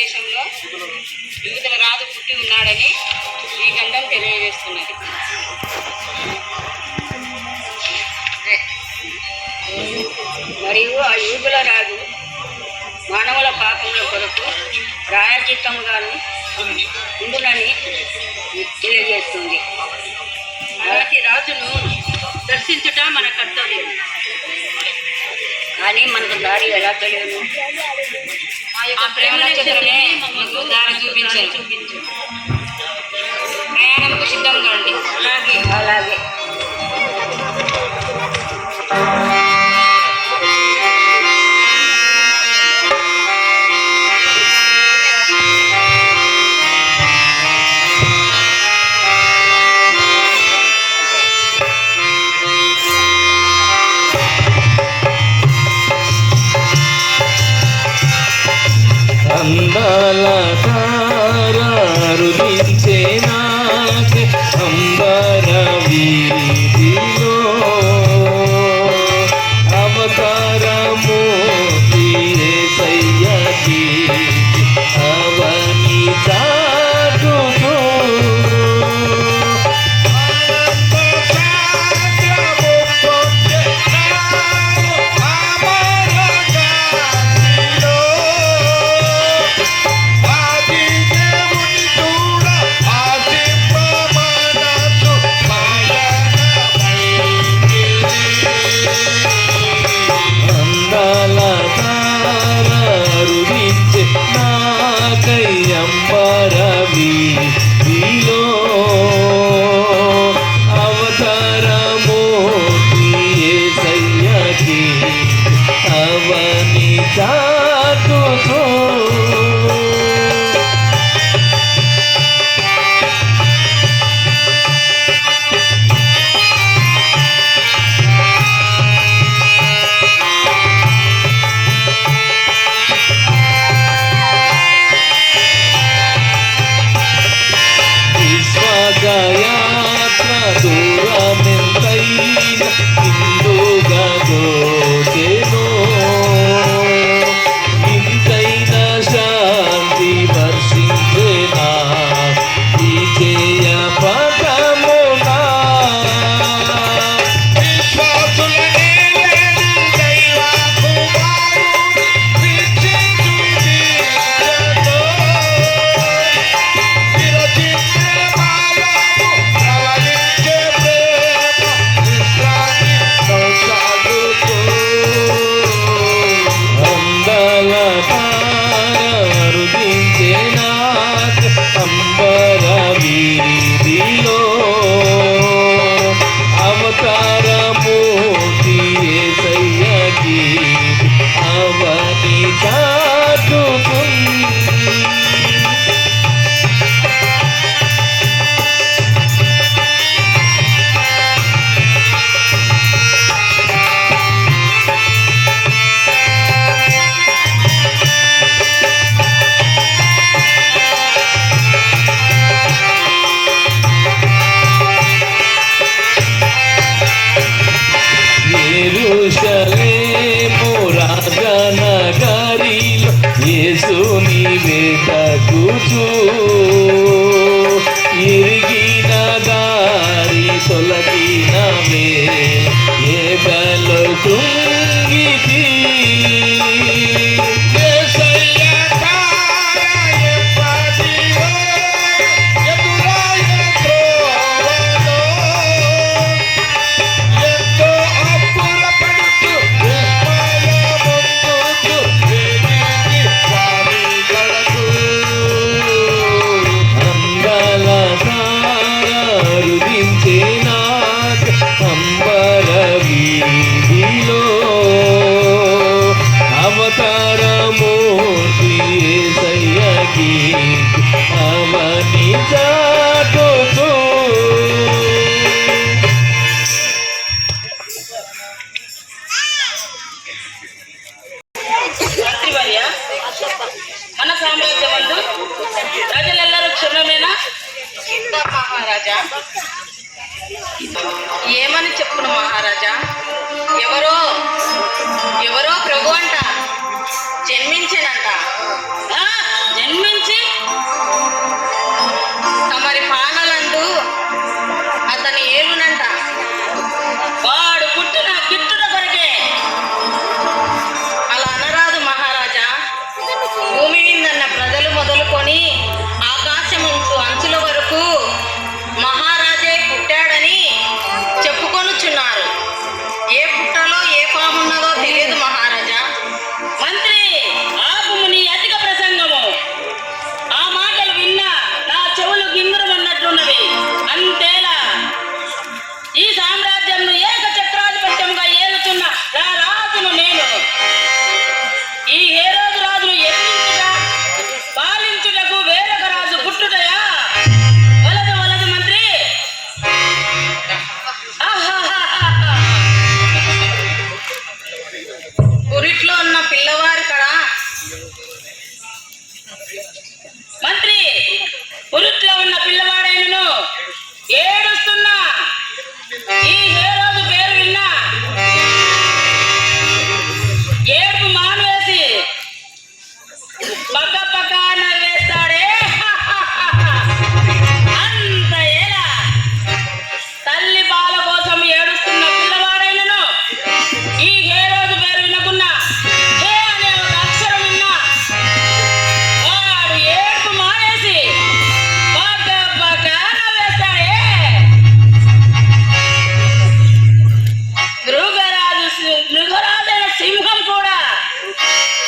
దేశంలో యూదుల రాజు పుట్టి ఉన్నాడని ఈ గ్రంథం తెలియజేస్తున్నది. మరియు ఆ యూదుల రాజు మానవుల పాపముల కొరకు ప్రాయచిత్తముగాను ఉండునని తెలియజేస్తుంది. అలాంటి రాజును దర్శించుట మన కర్తవ్యం. కానీ మనకు దారి ఎలా తెలియదు? ఆ ప్రేమ నక్షత్రమే మనకు దారి చూపించారు. ప్రయాణంకు సిద్ధంగా ఉండి అలాగే అందాల తారుదించే నాకే అంబర వీధిలో అవతారము యేసయ్యకి అవని చాటుతూ మహారాజా. ఏమని చెప్పును మహారాజా? ఎవరో ఎవరో ప్రభు అంట జన్మించానంట. జన్మి తమరి పాలనందు అతని ఏలునంట. వాడు పుట్టిన గిట్టుట కొరకే. అలా అనరాదు మహారాజా. భూమి మీదన్న ప్రజలు మొదలుకొని ఆకాశమంచు అంచుల వరకు మహారాజే పుట్టాడని చెప్పుకొనుచున్నారు. ఏ పుట్టలో ఏ పామున్నదో తెలియదు మహారాజా. మంత్రి, ఆపుము నీ అధిక ప్రసంగము. ఆ మాటలు విన్నా నా చెవులు గింగురమన్నట్లున్నవి. అంతేలా ఈ సామ్రాజ్యంను ఏకచక్రాధిపత్యంగా ఏలుతున్న రాజును నేను. ఈ హేరోదు రాజును ఎదిరించుట, పాలించుటకు వేరొక రాజు పుట్టుటయా? వలదు వలదు మంత్రి. ఆహాహాహా. పురిట్లో ఉన్న పిల్లవారు కదా మంత్రి. పురిట్లో ఉన్న పిల్లవాడైనను ఏడుస్తున్నా ఈ హేరోదు పేరు విన్నా ఏడుపు మానవేసి పక్క పక్క నవ్వేస్తాడే. అంత ఎలా తల్లి పాల కోసం ఏడుస్తున్న పిల్లవాడైనను ఈ హేరోదు పేరు వినకున్నా, హే అనే ఒక అక్షరం విన్నా వాడు ఏడుపు మానేసి పక్క పక్క నవ్వేస్తాడే. మృగరాజైన సింహం కూడా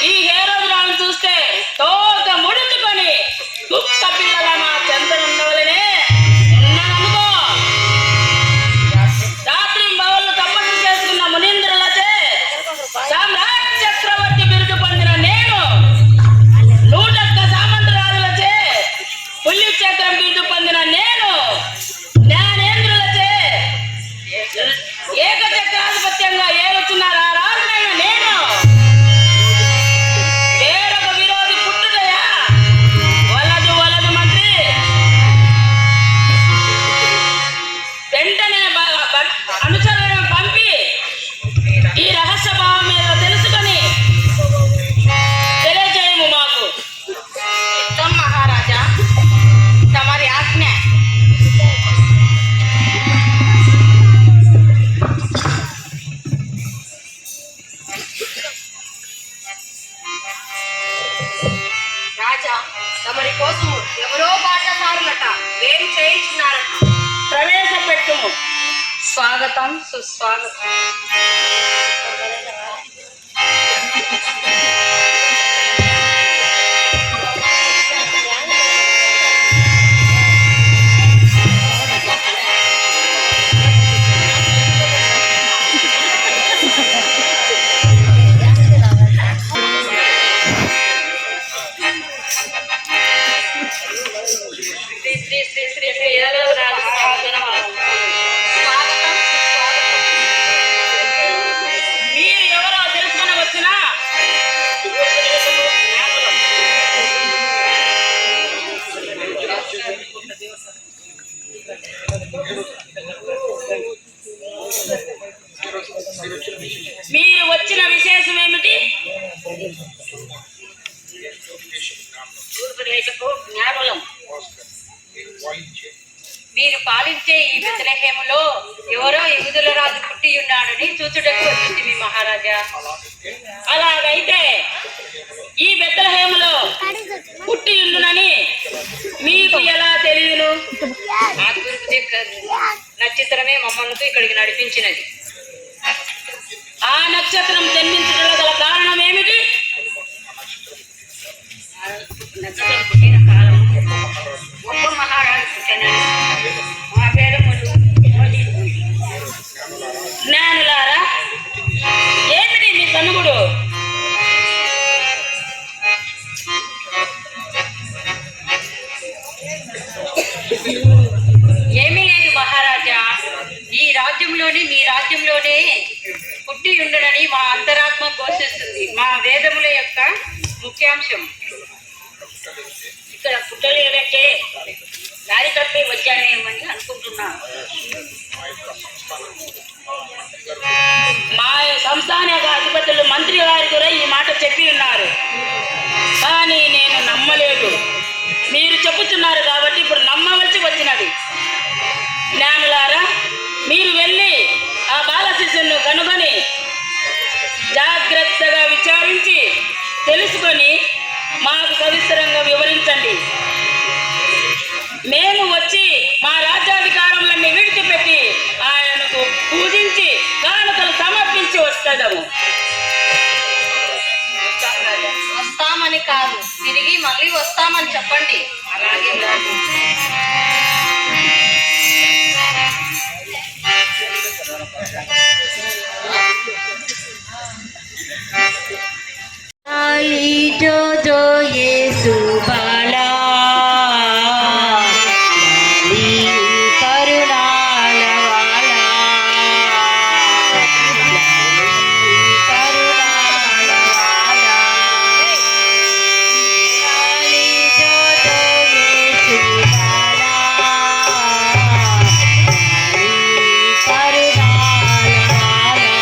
ఈ హేరోదు రాజును చూస్తే తోక ముడుచుకొని కుక్క పిల్లల మా చెంతనున్నవలనే ఉన్నాననుకో. రాత్రి బవళ్ళు తపస్సు చేసుకున్న మునీంద్రులచే సామ్రాట్ చక్రవర్తి బిరుదు పొందిన నేను, 101 సామంతరాజులచే పులి చక్రం బిరుదు పొందిన నేను, జ్ఞానేంద్రులచే ఏకచక్రాధిపత్యంగా ఏలుతున్నారు ఆ రాజునైన నేను. వేరొక విరోధి పుట్టుటయా? వలదు వలదు మంత్రి. వెంటనే అనుచరులను పంపి ఈ రహస్య భావం మీద తెలుసుకొని తెలియజేయము మాకు. చిత్తం మహారాజా, తమరి ఆజ్ఞ. రాజా, తమరి కోసము ఎవరో బాటసారులట వేరు చేయించున్నారట. ప్రవేశపెట్టుము. స్వాగతం సుస్వాగతం. శ్రీ శ్రీ శ్రీ శ్రీ హేరోదు రాజు స్వాగతం సుస్వాగతం. మీరు ఎవరో తెలుసుకొని వచ్చినా మీరు వచ్చిన విశేషం ఏమిటి? జ్ఞానులం. మీరు పాలించే ఈ బెత్లెహేములో ఎవరో యూదుల రాజు పుట్టి ఉన్నాడని చూచుటకు వచ్చింది మీ మహారాజా. అలాగైతే ఈ బెత్లెహేములో పుట్టి ఉండునని మీకు ఎలా తెలియను? ఆ తూర్పు నక్షత్రమే మమ్మల్ని ఇక్కడికి నడిపించినది. ఆ నక్షత్రం జన్మించడంలో గల కారణం ఏమిటి? నక్షత్రం పుట్టిన కాలం గొప్ప మహారాజు పుట్టినని మా పేదములు జ్ఞానులారా, ఏమిటి మీ కనుగుడు? ఏమీ లేదు మహారాజా. ఈ రాజ్యంలోనే మీ రాజ్యంలోనే పుట్టి ఉండడని మా అంతరాత్మ ఘోషిస్తుంది. మా వేదముల యొక్క ముఖ్యాంశం. ఇక్కడ పుట్టలేదంటే దారి తప్పి వచ్చానేమని అనుకుంటున్నాను. మా సంస్థాన అధిపతులు మంత్రి వారు కూడా ఈ మాట చెప్పి ఉన్నారు, కానీ నేను నమ్మలేదు. మాకు సవిస్తరంగా వివరించండి. మేము వచ్చి మా రాజ్యాధికారములన్నీ విడిచిపెట్టి ఆయనకు పూజించి కానుకలు సమర్పించి వస్తాము. వస్తామని కాదు, తిరిగి మళ్ళీ వస్తామని చెప్పండి. అలాగే जो जो येसु बाला लाली करुणाल वाला लाली करुणाल वाला लाली जो जो येसु बाला लाली करुणाल वाला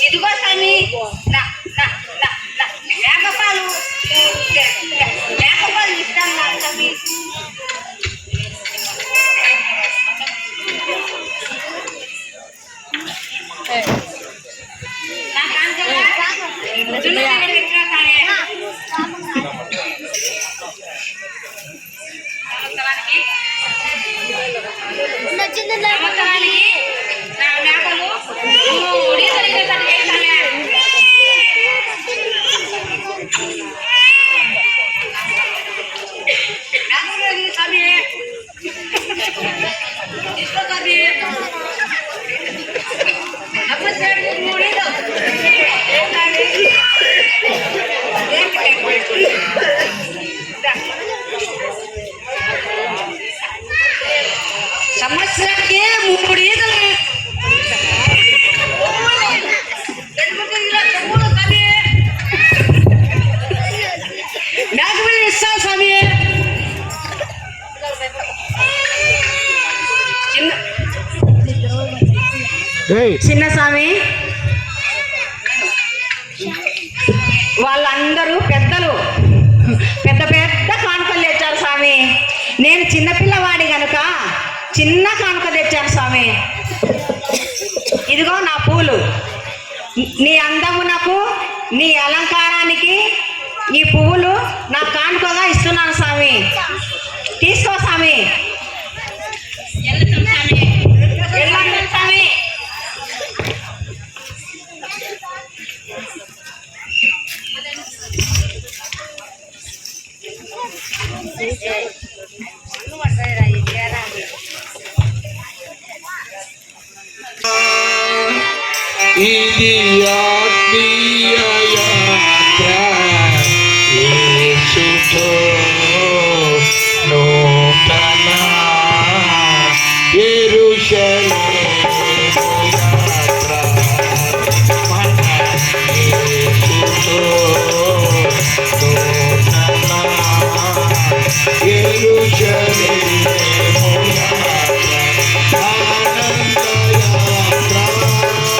ఇదిగో స్వామి మేకపాలు ఇస్తాను నా స్వామి. నా కాంతగా సంవత్సరానికి నా మేకలు సంవత్సరానికి 3 ఈగలు మేకలు ఇస్తాను స్వామి. చిన్న స్వామి వాళ్ళందరూ పెద్దలు పెద్ద పెద్ద కానుకలు తెచ్చారు స్వామి. నేను చిన్నపిల్లవాడి గనుక చిన్న కానుక తెచ్చాను స్వామి. ఇదిగో నా పూలు. నీ అందమునకు నీ అలంకారానికి ఈ పువ్వులు నా కానుకగా ఇస్తున్నాను స్వామి. తీసుకో స్వామి. స్వామి ఇది ఆత్మీయ యాత్ర యేసుతో నూతన యెరూషలేము యాత్ర మన యేసుతో నూతన యెరూషలేము యాత్ర ఆనంద యాత్ర.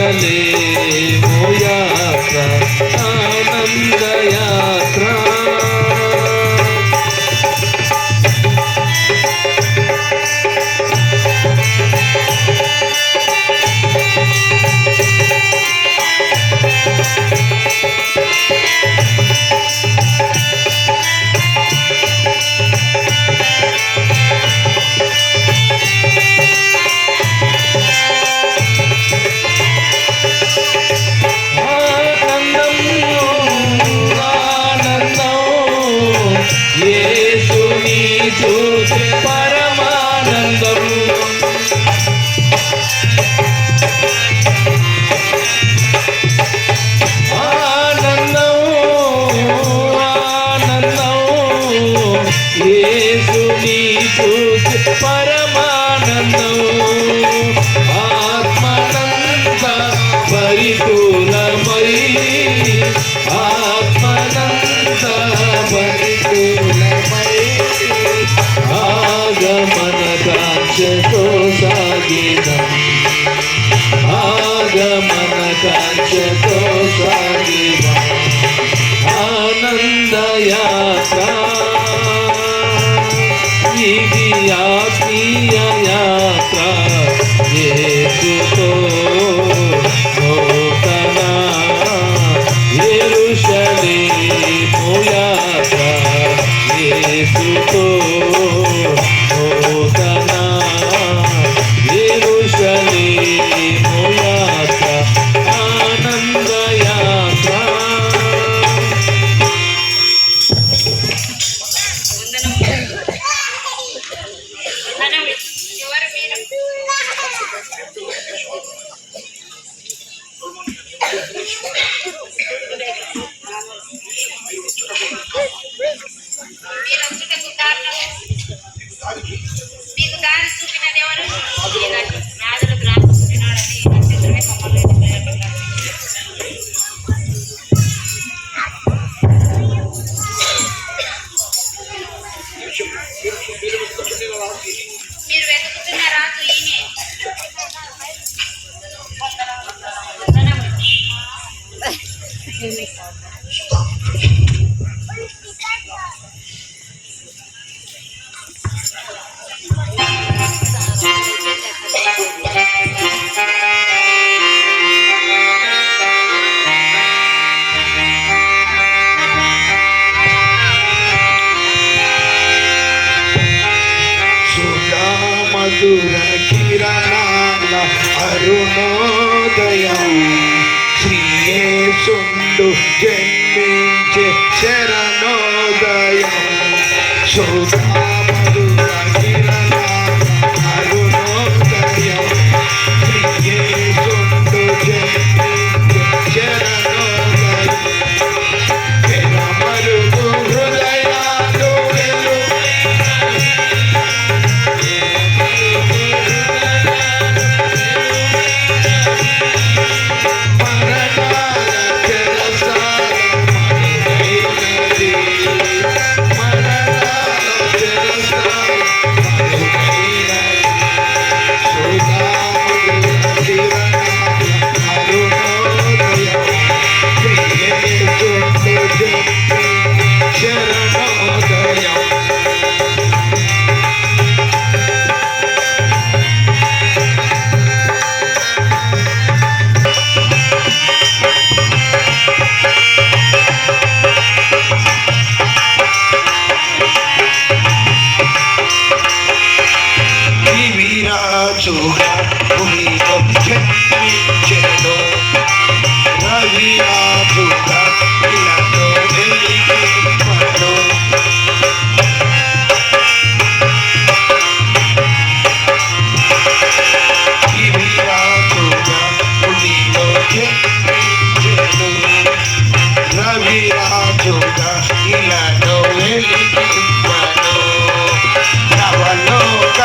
యెరూషలేము యాత్ర ఆనంద యాత్ర. ఆనందం కంచెతో సాగిన ఆనంద యాత్ర ఇది ఆత్మీయ యాత్ర యేసుతో నూతన యెరూషలేము యాత్ర యేసుతో నూతన యెరూషలేము యాత్ర ఆనంద యాత్ర. మనం ఎవరు మీరు మీరు వచ్చుటకు కారణం మీకు దారి చూపినది ఎవరు రాజులకు రాజు చూపినాడని నక్షత్రమే మమ్మల్ని భయపడ్డాడు. మీరు వెతుకుతున్న రాజు ఈయనే. మధుర కిరణాల అరుణోదయం శ్రీయేసుండు జన్మించే శరణోదయం సుధా మధుర కిరణాల అరుణోదయం శ్రీయేసుండు జన్మించే శరణోదయం పెరమరుగు హృదయాలు రాజుగా భూమిలో జన్మించెను రవి రాజుగా ఇలాలో వెలిగించెను రవి రాజుగా భూమిలో జన్మించెను రవి రాజుగా ఇలాలో వెలిగించెను నవలోక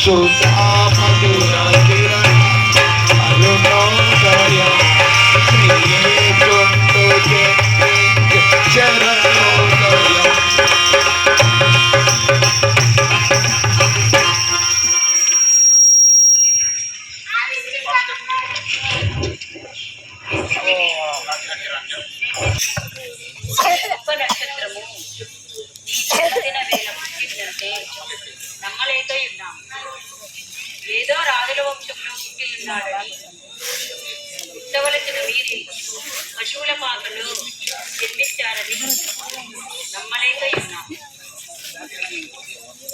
సుధా మధుర కిరణాల అరుణోదయం శ్రీయేసుండు జన్మించే శరణోదయం గొప్ప నక్షత్రము ఈ జన్మదిన వేళ పుట్టిందంటే నమ్మలేక ఉన్నాం. ఏదో రాజుల వంశంలో పుట్టి ఉన్నాడు. పుట్టవలసిన వీరి పశువుల పాకలో జన్మించారని నమ్మలేక ఉన్నాం.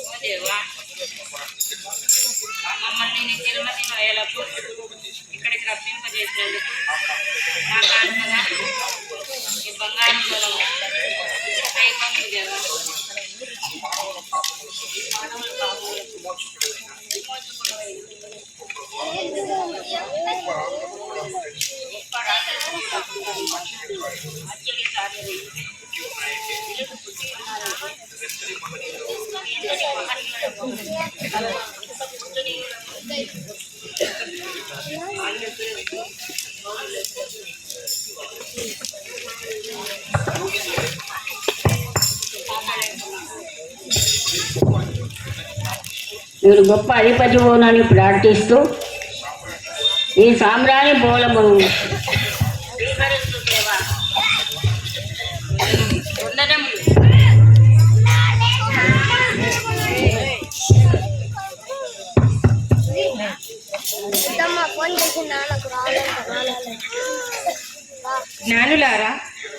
ఓ దేవా మమ్మల్ని నీ తిరుమతి మయలకు ఇక్కడికి రప్పింపజేసినందుకు నా కానుకగా ఈ బంగారు పొలం దైవము దేవా. వీడు గొప్ప అధిపతి బోనని ప్రార్థిస్తూ ఈ సామ్రాణి బోలమును స్వీకరించు దేవా. వందనములు. జ్ఞానులారా,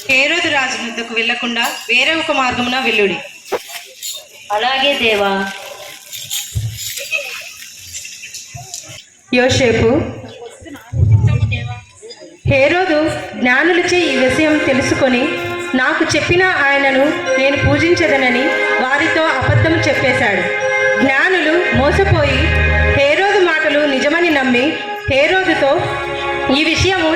హేరోదు రాజు వద్దకు వెళ్లకుండా వేరే ఒక మార్గమున వెళ్ళుడి. అలాగే దేవా. యోసేపు, హేరోదు జ్ఞానులచే ఈ విషయం తెలుసుకొని నాకు చెప్పిన ఆయనను నేను పూజించదనని వారితో అబద్ధం చెప్పేశాడు. జ్ఞానులు మోసపోయి హేరోదు మాటలు నిజమని నమ్మి హేరోదుతో ఈ విషయము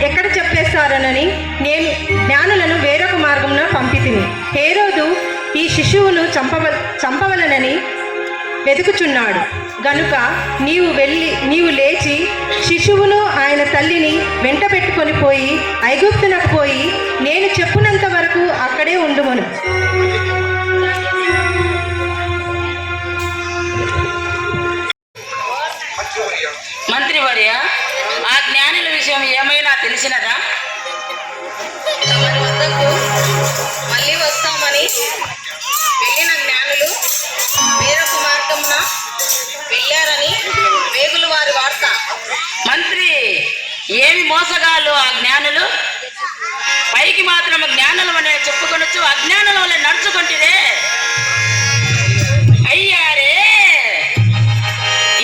ఎక్కడ చెప్పేస్తారనని నేను జ్ఞానులను వేరొక మార్గమున పంపితిని. హేరోదు ఈ శిశువును చంపవలనని వెతుకుచున్నాడు గనుక నీవు లేచి శిశువును ఆయన తల్లిని వెంట పెట్టుకొని పోయి ఐగుప్తునకు పోయి నేను చెప్పునంత వరకు అక్కడే ఉండుమను. మంత్రివర్య, ఆ జ్ఞానుల విషయం ఏమైనా తెలిసినదా? తమరి వద్దకు మళ్ళీ వస్తామని వెళ్ళిన జ్ఞానులు వేరొక మార్గమున వెళ్ళారని వేగులు వారి వార్త. మంత్రి, ఏమి మోసగాళ్ళు ఆ జ్ఞానులు! పైకి మాత్రం జ్ఞానులు అనే చెప్పుకొనొచ్చు, అజ్ఞానుల వల్ల నడుచుకుంటురే. అయ్యారే,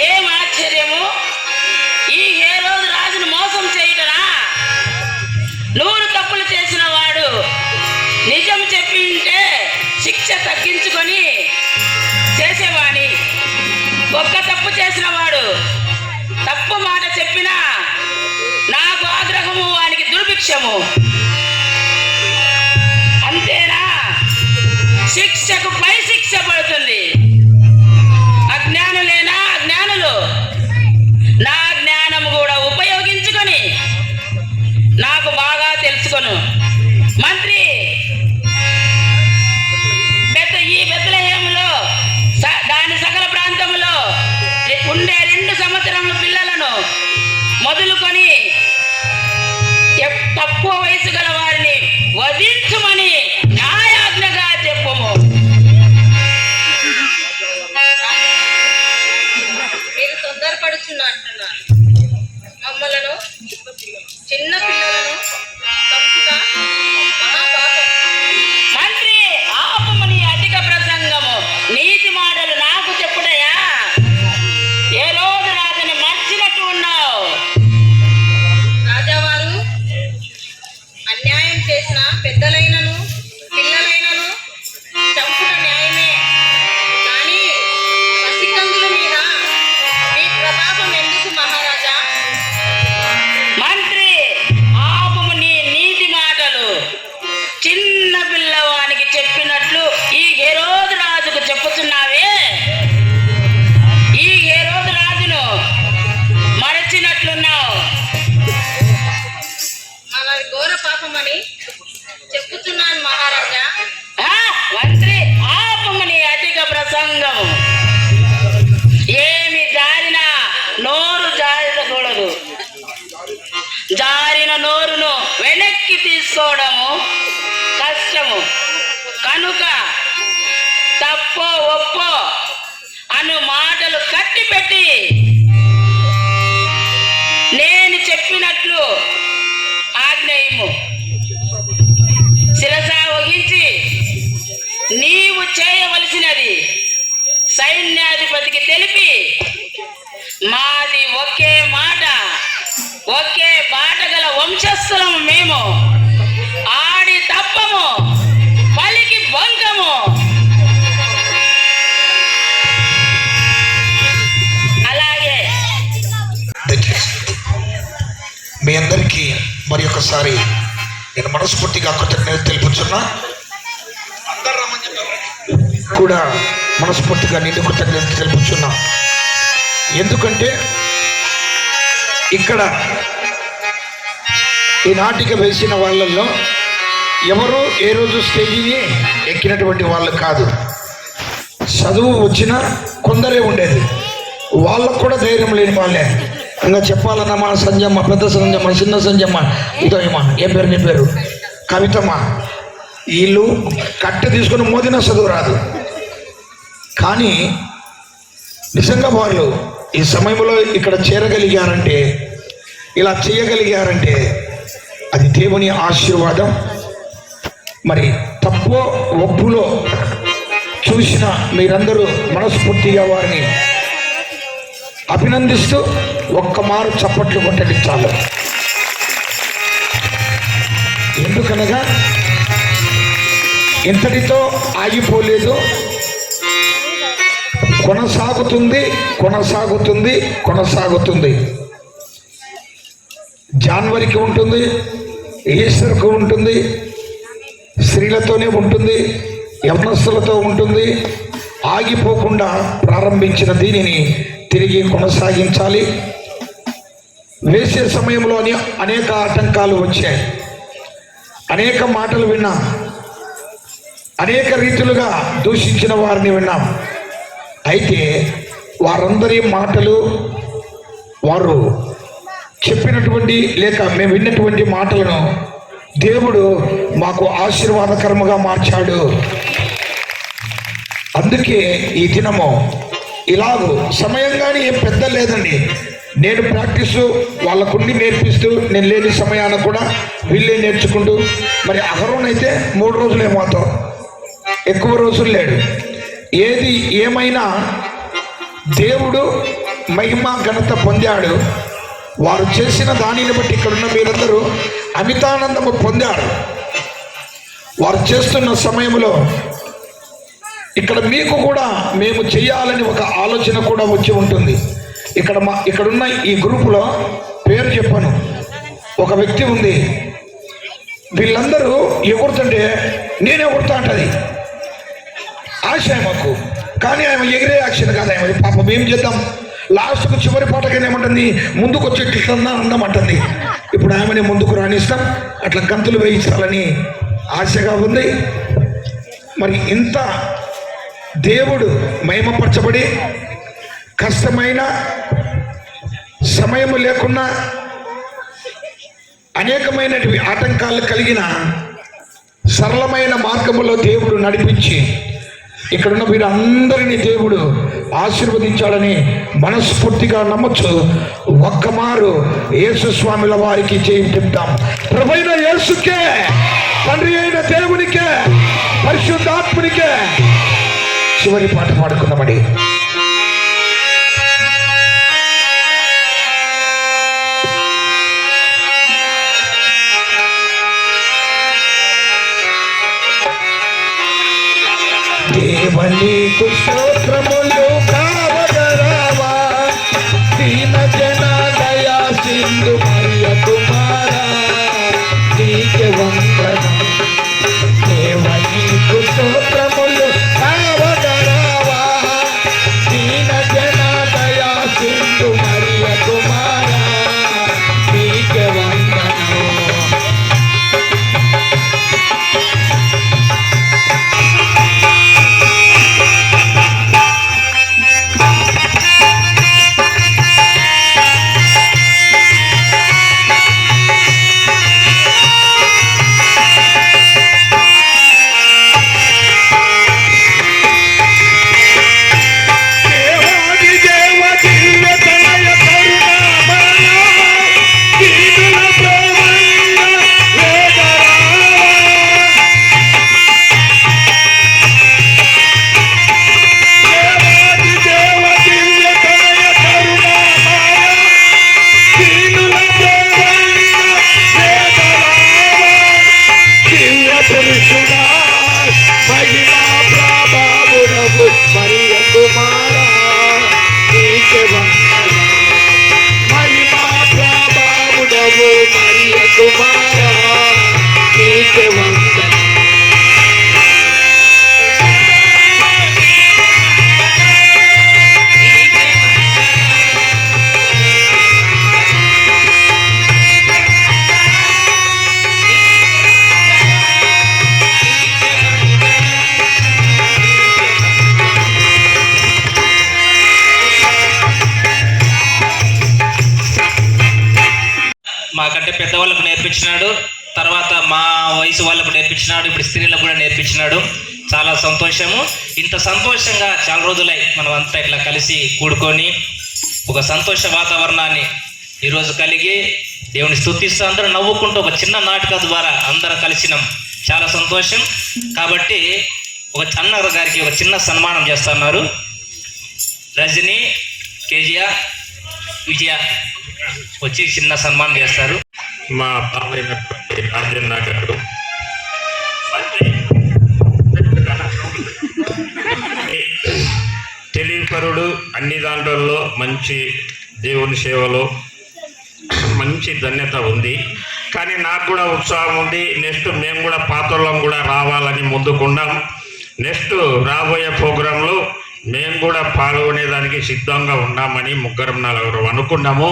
ఏం ఆశ్చర్యము! ఈ హేరోదు రాజును మోసం చేయటరా? 100 తప్పులు చేసిన వాడు నిజం చెప్పి ఉంటే శిక్ష తగ్గించుకొని చేసేవాణి. ఒక్క తప్పు చేసిన వాడు తప్పు మాట చెప్పినా నాకు ఆగ్రహము, వానికి దుర్భిక్షము. అంతేనా? శిక్షకు పై శిక్ష పడుతుంది. అజ్ఞానులేనా అజ్ఞానులు? నా జ్ఞానము కూడా ఉపయోగించుకొని నాకు బాగా తెలుసుకొను. మంత్రి, ఈ బెత్లెహేములో దాని సకల ప్రాంతములో ఉండే 2 సంవత్సరముల పిల్లలను మొదలుకొని తక్కువ వయసు గల వారిని వధించుమని న్యాయాజ్ఞగా చెప్పుము. మీరు తొందరపడుచున్నట్టున్నారు. మమ్మలను చిన్న పిల్లలను చంపుట మహాపాపం. మంత్రి, ఆపమని అధిక ప్రసంగము, నీతి మాటలు నాకు చెప్పుడయా? ఏ రోజు రాజుని మర్చినట్టు ఉన్నావు. రాజావారు అన్యాయం చేసిన పెద్దలైనను పిల్లలైనను చంపుట న్యాయమే, కానీ పసికందుల మీద మీ ప్రభావం ఎందుకు మహారాజా? మంత్రి, ఆపము నీ నీతి మాటలు. చిన్న పిల్లవానికి చెప్పినట్లు ఈ హేరోదు రాజుకు చెప్పుతున్నావే. ఈ హేరోదు రాజును మరచినట్లున్నావు. మనది ఘోర పాపమని చెప్పుతున్నాను మహారాజా. మంత్రి, ఆపమని అధిక ప్రసంగము. ఏమి జారినా నోరు జారకూడదు. జారిన నోరును వెనక్కి తీసుకోవడము కష్టము. కనుక తప్పో ఒప్పో అను మాటలు కట్టిపెట్టి నేను చెప్పినట్లు ఆజ్ఞయము. శిరస వహించి నీవు చేయవలసినది సైన్యాధిపతికి ఒకే బాట గల వంశస్థులము మేము, ఆడి తప్పము, పలికి బంకము. అలాగే మీ అందరికీ మరి ఒకసారి నేను మనస్ఫూర్తిగా కృతజ్ఞతలు తెలుపుతున్నా. కూడా మనస్ఫూర్తిగా నేను కృతజ్ఞతలు తెలుపుతున్నా. ఎందుకంటే ఇక్కడ ఈ నాటిక వేసిన వాళ్ళల్లో ఎవరు ఏ రోజు స్టేజీని ఎక్కినటువంటి వాళ్ళు కాదు. చదువు వచ్చిన కొందరే ఉండేది. వాళ్ళకు కూడా ధైర్యం లేని వాళ్ళే. ఇంకా చెప్పాలన్నా మా సంజమ్మ, పెద్ద సంజమ్మ, చిన్న సంజమ్మ, ఇదోయమ్మ, ఏం పేరు నీ పేరు, కవితమ్మ, వీళ్ళు కట్టె తీసుకుని మోదిన చదువు రాదు. కానీ నిజంగా వాళ్ళు ఈ సమయంలో ఇక్కడ చేరగలిగారంటే, ఇలా చేయగలిగారంటే అది దేవుని ఆశీర్వాదం. మరి తప్పు ఒప్పులో చూసిన మీరందరూ మనస్ఫూర్తిగా వారిని అభినందిస్తూ ఒక్క మారు చప్పట్లు కొట్టండి చాలు. ఎందుకనగా ఇంతటితో ఆగిపోలేదు, కొనసాగుతుంది కొనసాగుతుంది కొనసాగుతుంది. జనవరికి ఉంటుంది, ఈస్టర్కు ఉంటుంది, స్త్రీలతోనే ఉంటుంది, యవనస్తులతో ఉంటుంది. ఆగిపోకుండా ప్రారంభించిన దీనిని తిరిగి కొనసాగించాలి. వేసే సమయంలో అనేక ఆటంకాలు వచ్చాయి, అనేక మాటలు విన్నాం, అనేక రీతులుగా దూషించిన వారిని విన్నాం. అయితే వారందరి మాటలు, వారు చెప్పినటువంటి లేక మేము విన్నటువంటి మాటలను దేవుడు మాకు ఆశీర్వాదకరముగా మార్చాడు. అందుకే ఈ దినము ఇలాగూ సమయం కానీ ఏం పెద్ద లేదండి. నేను ప్రాక్టీస్ వాళ్ళకుండి నేర్పిస్తూ, నేను లేని సమయాన కూడా వీళ్ళే నేర్చుకుంటూ, మరి అహరోన్ అయితే 3 రోజులు ఏమవుతాం, ఎక్కువ రోజులు లేడు. ఏది ఏమైనా దేవుడు మహిమ ఘనత పొందాడు. వారు చేసిన దానిని బట్టి ఇక్కడున్న మీరందరూ అమితానందము పొందారు. వారు చేస్తున్న సమయంలో ఇక్కడ మీకు కూడా మేము చేయాలని ఒక ఆలోచన కూడా వచ్చి ఉంటుంది. ఇక్కడున్న ఈ గ్రూపులో పేరు చెప్పను, ఒక వ్యక్తి ఉంది. వీళ్ళందరూ ఎగురుతుంటే నేను ఎగురుతా అంటది, ఆశ మాకు. కానీ ఆమె ఎగిరే యాక్షన్ కాదు. ఆమె పాపం ఏం చేద్దాం, లాస్ట్కు చివరి పాటకైనా ఏమంటుంది, ముందుకు వచ్చేట్లన్నా అందమంటుంది. ఇప్పుడు ఆమెని ముందుకు రాణిస్తాం, అట్లా గంతులు వేయించాలని ఆశగా ఉంది. మరి ఇంత దేవుడు మహిమపరచబడి కష్టమైన సమయము లేకున్నా అనేకమైనటువంటి ఆటంకాలు కలిగిన సరళమైన మార్గములో దేవుడు నడిపించి ఇక్కడున్న వీరందరినీ దేవుడు ఆశీర్వదించాలని మనస్ఫూర్తిగా నమ్మొచ్చు. ఒక్కమారు యేసు స్వామిల వారికి చేయి చెప్తాం. ప్రభువైన యేసుకే, తండ్రి అయిన దేవునికే, పరిశుద్ధాత్మునికే చివరి పాట పాడుకుందామని. దేవనీకు స్తోత్రములు కావగరావా, దీన జన దయా సింధు మరియ కుమారా, నీకే వందనం. దేవనీకు స్తోత్రములు కావగరావా, మాకంటే పెద్దవాళ్ళకు నేర్పించినాడు, తర్వాత మా వయసు వాళ్ళకు నేర్పించినాడు, ఇప్పుడు స్త్రీలకు కూడా నేర్పించినాడు. చాలా సంతోషము. ఇంత సంతోషంగా చాలా రోజులై మనం అంతా ఇట్లా కలిసి కూడుకొని ఒక సంతోష వాతావరణాన్ని ఈరోజు కలిగి దేవుని స్తుతిస్తూ అందరూ నవ్వుకుంటూ ఒక చిన్న నాటక ద్వారా అందరూ కలిసినాం. చాలా సంతోషం. కాబట్టి ఒక అన్న గారికి ఒక చిన్న సన్మానం చేస్తున్నారు. రజని, కేజియా, విజయ వచ్చి చిన్న సన్మానం చేస్తారు. మా బాబైనటువంటి రాజన్న గారు తెలివిపరుడు, అన్ని దాంట్లో మంచి దేవుని సేవలో మంచి ధన్యత ఉంది. కానీ నాకు కూడా ఉత్సాహం ఉంది. నెక్స్ట్ మేము కూడా పాతోళ్ళం కూడా రావాలని ముందుకున్నాం. నెక్స్ట్ రాబోయే ప్రోగ్రాంలో మేము కూడా పాల్గొనేదానికి సిద్ధంగా ఉన్నామని 3-4 అనుకున్నాము.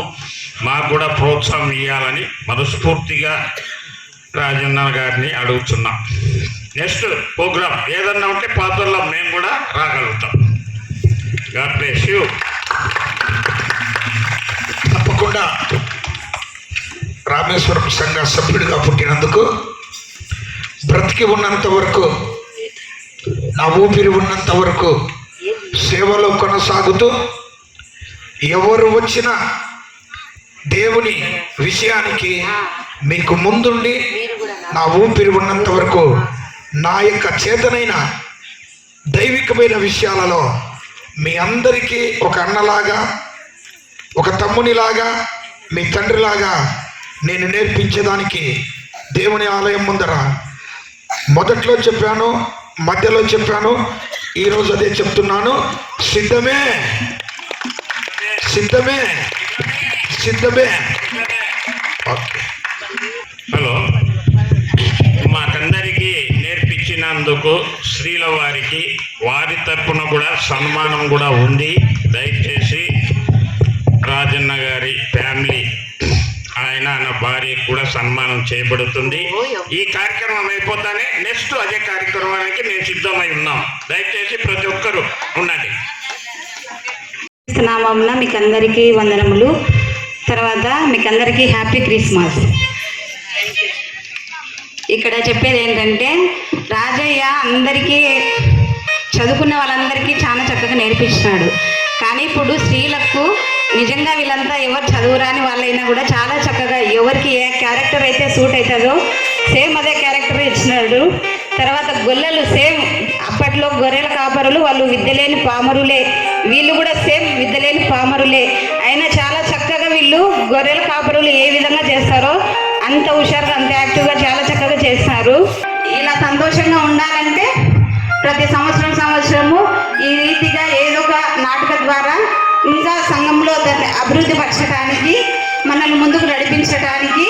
మాకు కూడా ప్రోత్సాహం ఇవ్వాలని మనస్ఫూర్తిగా రాజన్న గారిని అడుగుతున్నాం. నెక్స్ట్ ప్రోగ్రాం ఏదన్నా ఉంటే పాతోళ్ళం మేము కూడా రాగలుగుతాం. God bless you. తప్పకుండా రామేశ్వరం సంఘ సభ్యుడిగా పుట్టినందుకు బ్రతికి ఉన్నంత వరకు, నా ఊపిరి ఉన్నంత వరకు సేవలో కొనసాగుతూ ఎవరు వచ్చినా దేవుని విషయానికి మీకు ముందుండి నా ఊపిరి ఉన్నంత వరకు నా యొక్క చేతనైన దైవికమైన విషయాలలో మీ అందరికీ ఒక అన్నలాగా, ఒక తమ్మునిలాగా, మీ తండ్రిలాగా నేను నేర్పించేదానికి దేవుని ఆలయం ముందర మొదట్లో చెప్పాను, మధ్యలో చెప్పాను, ఈరోజు అదే చెప్తున్నాను. సిద్ధమే, సిద్ధమే, సిద్ధమే. ఓకే. హలో, మాకందరికీ నేర్పించినందుకు శ్రీల వారికి వారి తరపున కూడా సన్మానం కూడా ఉంది. దయచేసి రాజన్న గారి ఫ్యామిలీ, ఆయన భార్యకు కూడా సన్మానం చేయబడుతుంది. ఈ కార్యక్రమం అయిపోతానే నెక్స్ట్ అదే కార్యక్రమానికి మేము సిద్ధమై ఉన్నాం. దయచేసి ప్రతి ఒక్కరూ ఉండండి. నామమున మీకు అందరికీ వందనములు. తర్వాత మీకు అందరికీ హ్యాపీ క్రిస్మస్. ఇక్కడ చెప్పేది ఏంటంటే, రాజయ్య అందరికీ చదువుకున్న వాళ్ళందరికీ చాలా చక్కగా నేర్పించినాడు. కానీ ఇప్పుడు స్త్రీలకు నిజంగా వీళ్ళంతా ఎవరు చదువురాని వాళ్ళైనా కూడా చాలా చక్కగా ఎవరికి ఏ క్యారెక్టర్ అయితే సూట్ అవుతుందో సేమ్ అదే క్యారెక్టర్ ఇచ్చినాడు. తర్వాత గొల్లలు సేమ్ అప్పట్లో గొర్రెల కాపరులు, వాళ్ళు విద్యలేని పామరులే, వీళ్ళు కూడా సేమ్ విద్యలేని పామరులే. అయినా చాలా చక్కగా వీళ్ళు గొర్రెల కాపరులు ఏ విధంగా చేస్తారో అంత హుషారుగా, అంత యాక్టివ్గా చాలా చక్కగా చేస్తారు. ఇలా సంతోషంగా ఉండాలంటే ప్రతి సంవత్సరము ఈ రీతిగా ఏదో ఒక నాటక ద్వారా ఇంకా సంఘంలో దాన్ని అభివృద్ధి పరచడానికి, మనల్ని ముందుకు నడిపించడానికి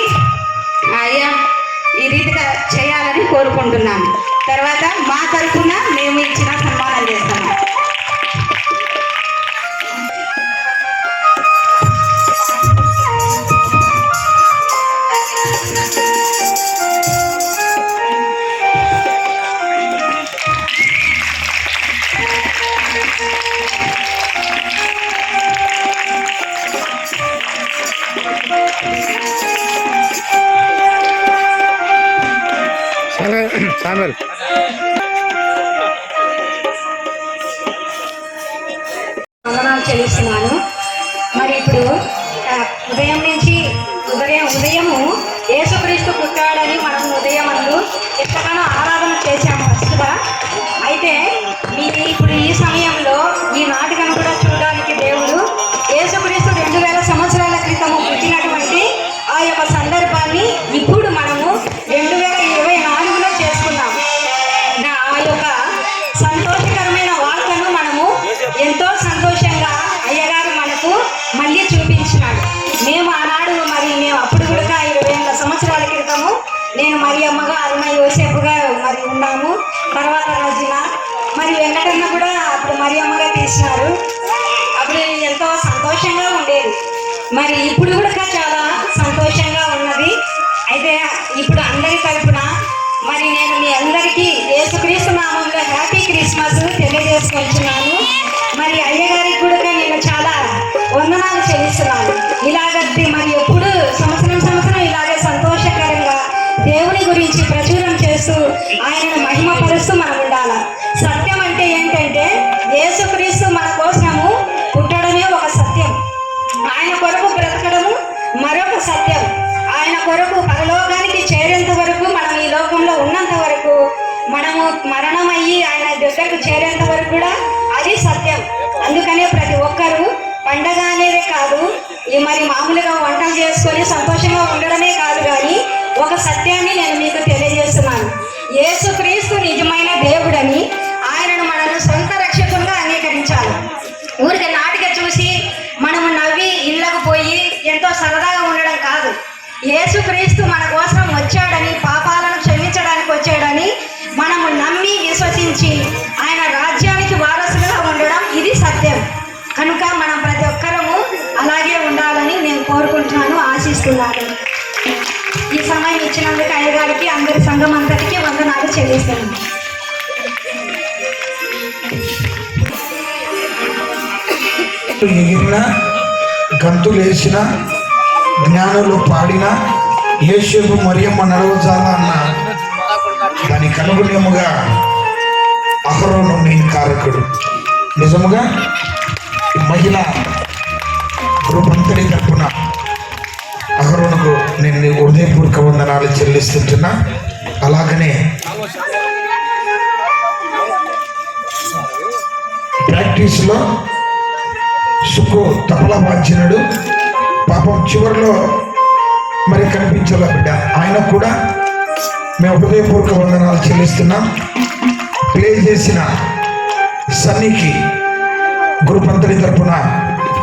ఈ రీతిగా చేయాలని కోరుకుంటున్నాను. తర్వాత మా తరఫున మేము ఇచ్చిన సన్మానం చేస్తాము. వందనాలు చెల్లిస్తున్నాను. మరి ఇప్పుడు ఉదయము యేసుక్రీస్తు పుట్టాడని మనం ఉదయమందు ఎంతగానో ఆరాధన చేశాము ఫస్ట్గా. అయితే ఇప్పుడు ఈ సమయంలో ఈ నాటకం కూడా చూడడానికి దేవుడు యేసుక్రీస్తు 2000 సంవత్సరాల క్రితము పుట్టినటువంటి ఆ యొక్క సందర్భాన్ని ఇప్పుడు మనము 2024లో చేసుకున్నాము. ఆ యొక్క సంతోషకరమైన వార్తను మనము ఎంతో సంతోషంగా అయ్యగారు మనకు మళ్ళీ చూపించినాడు. మేము ఆనాడు మేము అప్పుడు కూడా 20 సంవత్సరాల క్రితము నేను మరి అమ్మగా, అరుణ, యోసేపుగా మరి ఉన్నాము. తర్వాత రజన, మరి వెంకటన్న కూడా అప్పుడు మరి అమ్మగా తీసినారు. అప్పుడు ఎంతో సంతోషంగా ఉండేది. మరి ఇప్పుడు కూడా చాలా సంతోషంగా ఉన్నది. అయితే ఇప్పుడు అందరి తరపున మరి నేను మీ అందరికీ యేసుక్రీస్తు నామంలో హ్యాపీ క్రిస్మస్ తెలియజేసుకుంటున్నాను. మరి అయ్యగారికి కూడా నేను చాలా వందనాలు చెల్లిస్తున్నాను. ఇలాగట్టి మరి ఎప్పుడు సంవత్సరం ఇలా ఆయనను మహిమపరుస్తూ మనం ఉండాలి. సత్యం అంటే ఏంటంటే యేసుక్రీస్తు మన కోసము పుట్టడమే ఒక సత్యం, ఆయన కొరకు బ్రతకడము మరొక సత్యం. ఆయన కొరకు పరలోకానికి చేరేంత వరకు, మనం ఈ లోకంలో ఉన్నంత వరకు, మనము మరణమయ్యి ఆయన దగ్గరకు చేరేంత వరకు కూడా అది సత్యం. అందుకనే ప్రతి ఒక్కరూ పండగ అనేదే కాదు, మరి మామూలుగా వంటలు చేసుకొని సంతోషంగా ఉండడమే కాదు, కానీ ఒక సత్యాన్ని నేను మీకు తెలియజేస్తున్నాను. యేసుక్రీస్తు నిజమైన దేవుడని, ఆయనను మనల్ని సొంత రక్షకులుగా అంగీకరించాలి. ఊరికి నాటిక చూసి మనము నవ్వి ఇళ్ళకు పోయి ఎంతో సరదాగా ఉండడం కాదు. యేసుక్రీస్తు మన కోసం వచ్చాడని, పాపాలను క్షమించడానికి వచ్చాడని మనము నమ్మి విశ్వసించి ఆయన రాజ్యానికి వారసులుగా ఉండడం ఇది సత్యం. కనుక మనం ప్రతి ఒక్కరము అలాగే ఉండాలని నేను కోరుకుంటున్నాను, ఆశిస్తున్నాను. ఈ సమయం ఇచ్చినందుకు అయ్యగారికి, అందరి సంఘం అంతటికి వందనాలు చెల్లిస్తున్నాను. ఎగిరిన, గంతులేసిన, జ్ఞానులు పాడిన, యేసేపు మరియమ్మ నడవజాల అన్న దానికి అనుగుణ్యముగా అహరోను నేను కారకుడు. నిజముగా మహిళా గ్రూపంతటి తరపున అహరోనుకు నేను హృదయపూర్వక వందనాలు చెల్లిస్తుంటున్నా. అలాగనే ప్రాక్టీస్లో సుఖు తపలా వాంచినడు, పాపం చివరిలో మరి కనిపించాల బిడ్డ, ఆయన కూడా మేము హృదయపూర్వక వందనాలు చెల్లిస్తున్నాం. ప్లే చేసిన సన్నీకి గ్రూప్ అంతటి తరపున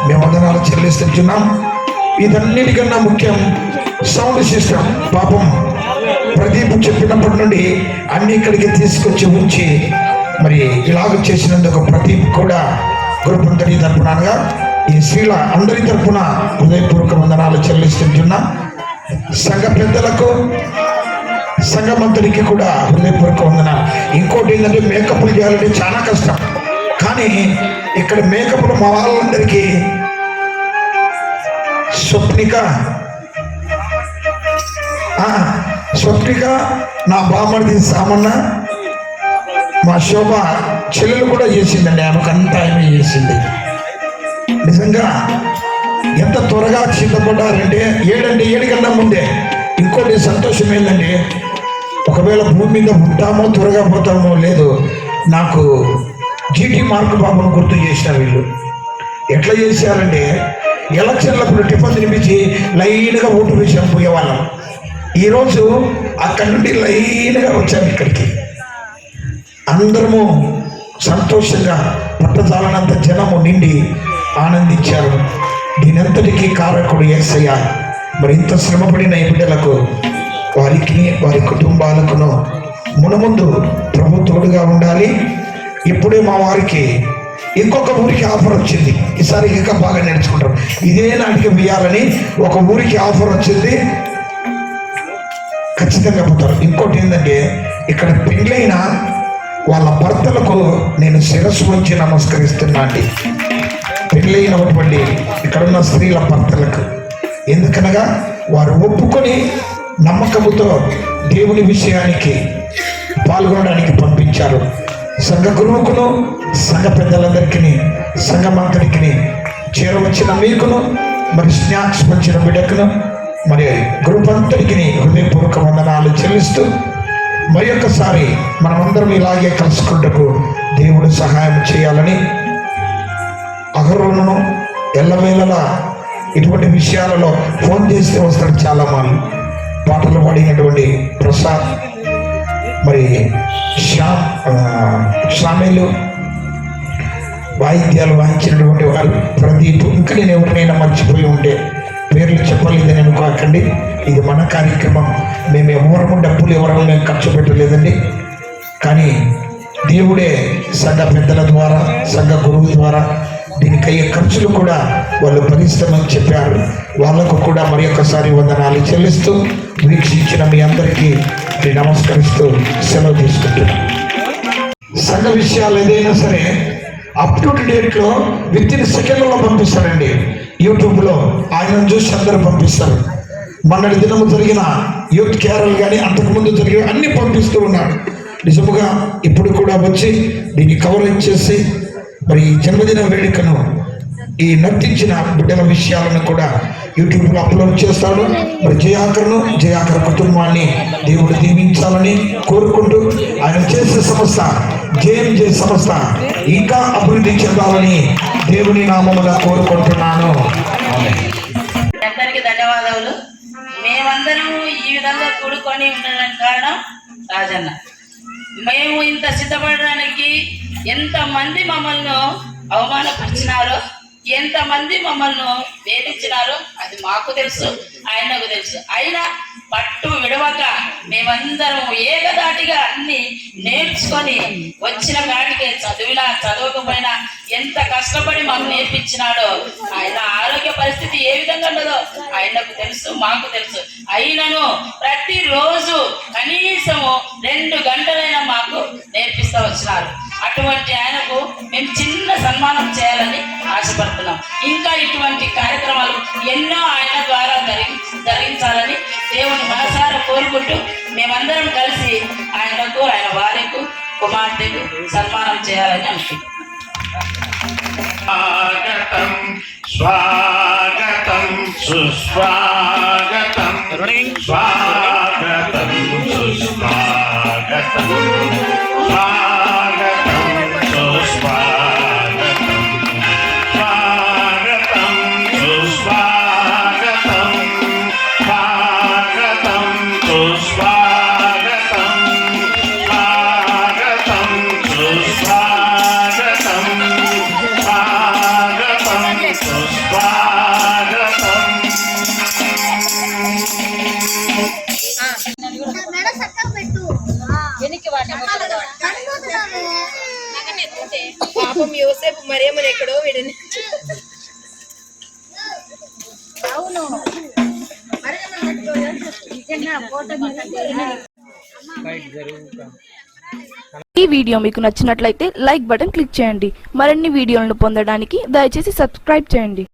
మేము వందనాలు చెల్లిస్తున్నాం. ఇదన్నిటికన్నా ముఖ్యం సౌండ్ సిస్టమ్. పాపం ప్రదీప్ చెప్పినప్పటి నుండి అన్ని ఇక్కడికి తీసుకొచ్చి ఉంచి మరి ఇలాగ చేసినందుకు ప్రదీప్ కూడా గ్రూప్ అంతటి తరపున అనగా ఈ స్త్రీల అందరి తరపున హృదయపూర్వక వందనాలు చెల్లిస్తుంటున్నా. సంఘ పెద్దలకు, సంఘమంతరికి కూడా హృదయపూర్వక వందనాలు. ఇంకోటి ఏంటంటే మేకప్లు చేయాలంటే చాలా కష్టం, కానీ ఇక్కడ మేకప్లు మా వాళ్ళందరికీ స్వప్నిక నా బామ్మడిది సామన్న, మా శోభ చెల్లెలు కూడా చేసిందండి. ఆమెకంతా ఆమె చేసింది. నిజంగా ఎంత త్వరగా సిద్ధపడ్డారంటే 7 గంటల ముందే. ఇంకోటి సంతోషం ఏంటంటే ఒకవేళ భూమి మీద ఉంటామో త్వరగా పోతామో లేదు, నాకు జీటీ మార్కు బాబును గుర్తు చేశారు వీళ్ళు. ఎట్లా చేశారంటే ఎలక్షన్లప్పుడు టిఫిన్ తినిపించి లైన్గా ఓటు వేసాం పోయేవాళ్ళం. ఈరోజు అక్కడి నుండి లైన్గా వచ్చాము ఇక్కడికి. అందరము సంతోషంగా పట్టజాలనంత జనము నిండి ఆనందించారు. దీనంతటికీ కారకుడు యేసయ్య. మరి ఇంత శ్రమపడిన ఈ బిడ్డలకు, వారికి, వారి కుటుంబాలకును మునముందు ప్రభు తోడుగా ఉండాలి. ఇప్పుడే మా వారికి ఇంకొక ఊరికి ఆఫర్ వచ్చింది. ఈసారి ఇంకా బాగా నేర్చుకుంటారు. ఇదే నాటికి వేయాలని ఒక ఊరికి ఆఫర్ వచ్చింది, ఖచ్చితంగా పోతారు. ఇంకోటి ఏంటంటే ఇక్కడ పెళ్ళైన వాళ్ళ భర్తలకు నేను శిరస్సు వచ్చి నమస్కరిస్తున్నా అండి. పెళ్ళైనటువంటి ఇక్కడున్న స్త్రీల భర్తలకు. ఎందుకనగా వారు ఒప్పుకొని నమ్మకముతో దేవుని విషయానికి పాల్గొనడానికి పంపించారు. సంఘ గురువుకును, సంఘ పెద్దలందరికీ, సంఘమంతరికి చేరవచ్చిన మీకును, మరి స్నాక్స్ పంచిన బిడ్డకును, మరి గ్రూప్ అంతటికి హృదయపూర్వక వందనాలు చెల్లిస్తూ మరి ఒక్కసారి మనమందరం ఇలాగే కలుసుకుంటూ దేవుడు సహాయం చేయాలని, అహరోనును ఎల్లవేళలా ఇటువంటి విషయాలలో ఫోన్ చేస్తే వస్తాడు. చాలా మంది పాటలు పాడినటువంటి ప్రసాద్, మరి షామేలు, వాయిద్యాలు వాయించినటువంటి వారు ప్రదీప్, ఇంకా నేను ఎవరినైనా మర్చిపోయి ఉంటే పేర్లు చెప్పలేదని అనుకోకండి. ఇది మన కార్యక్రమం. మేము ఎవరము డబ్బులు ఎవరము మేము ఖర్చు పెట్టలేదండి. కానీ దేవుడే సంఘ పెద్దల ద్వారా, సంఘ గురువు ద్వారా దీనికి అయ్యే ఖర్చులు కూడా వాళ్ళు భరిస్తామని చెప్పారు. వాళ్ళకు కూడా మరి ఒక్కసారి వందనాలు చెల్లిస్తూ వీక్షించిన మీ అందరికీ నమస్కరిస్తూ సెలవు తీసుకుంటున్నాను. సంఘ విషయాలు ఏదైనా సరే అప్ టు డేట్లో విత్ ఇన్ సెకండ్లో పంపిస్తారండి. యూట్యూబ్లో ఆయనను చూసి అందరూ పంపిస్తారు. మొన్నటి దినము జరిగిన యూత్ క్యారల్ కానీ అంతకుముందు జరిగిన అన్ని పంపిస్తూ ఉన్నాడు. నిజముగా ఇప్పుడు కూడా వచ్చి దీన్ని కవరేజ్ చేసి మరి ఈ జన్మదిన వేడుకను ఈ నర్తించిన బిడ్డల విషయాలను కూడా యూట్యూబ్లో అప్లోడ్ చేస్తాడు. మరి జయాకర్ కుటుంబాన్ని దేవుడు దీవించాలని కోరుకుంటూ ఆయన చేసే సంస్థ జేఎంజే సంస్థ ఇంకా అభివృద్ధి చెందాలని దేవుని నామముగా కోరుకుంటున్నాను. అందరికీ ధన్యవాదాలు. మేమందరం ఈ విధంగా కూడుకొని ఉండడానికి కారణం రాజన్న. మేము ఇంత సిద్ధపడడానికి ఎంతమంది మమ్మల్ని అవమానపరిచినారో, ఎంతమంది మమ్మల్ని వేధించినారో అది మాకు తెలుసు, ఆయనకు తెలుసు. అయినా పట్టు విడవక మేమందరం ఏకదాటిగా అన్ని నేర్చుకొని వచ్చిన కాటికే చదవకపోయినా ఎంత కష్టపడి మాకు నేర్పించినాడో, ఆయన ఆరోగ్య పరిస్థితి ఏ విధంగా ఉన్నదో ఆయనకు తెలుసు, మాకు తెలుసు. అయినను ప్రతిరోజు కనీసము 2 గంటలైనా మాకు నేర్పిస్తూ వచ్చినారు. అటువంటి ఆయనకు మేము చిన్న సన్మానం చేయాలని ఆశపడుతున్నాం. ఇంకా ఇటువంటి కార్యక్రమాలు ఎన్నో ఆయన ద్వారా జరిగించాలని దేవుని మనసారా కోరుకుంటూ మేమందరం కలిసి ఆయనకు, ఆయన భార్యకు, కుమార్తెకు సన్మానం చేయాలని అనుకుంటున్నాం. స్వాగతం సుస్వాగతం స్వాగతం సుస్వాగతం స్వాగతం సుస్వాగతం స్వాగతం సుస్వాగతం స్వాగతం సుస్వాగతం స్వాగతం సుస్వాగతం స్వాగతం సుస్వాగతం. పాపం యోసేపు మరియమ్మని ఎక్కడో వీడని. ఈ వీడియో మీకు నచ్చినట్లయితే లైక్ బటన్ క్లిక్ చేయండి. మరిన్ని వీడియోలను పొందడానికి దయచేసి సబ్స్క్రైబ్ చేయండి.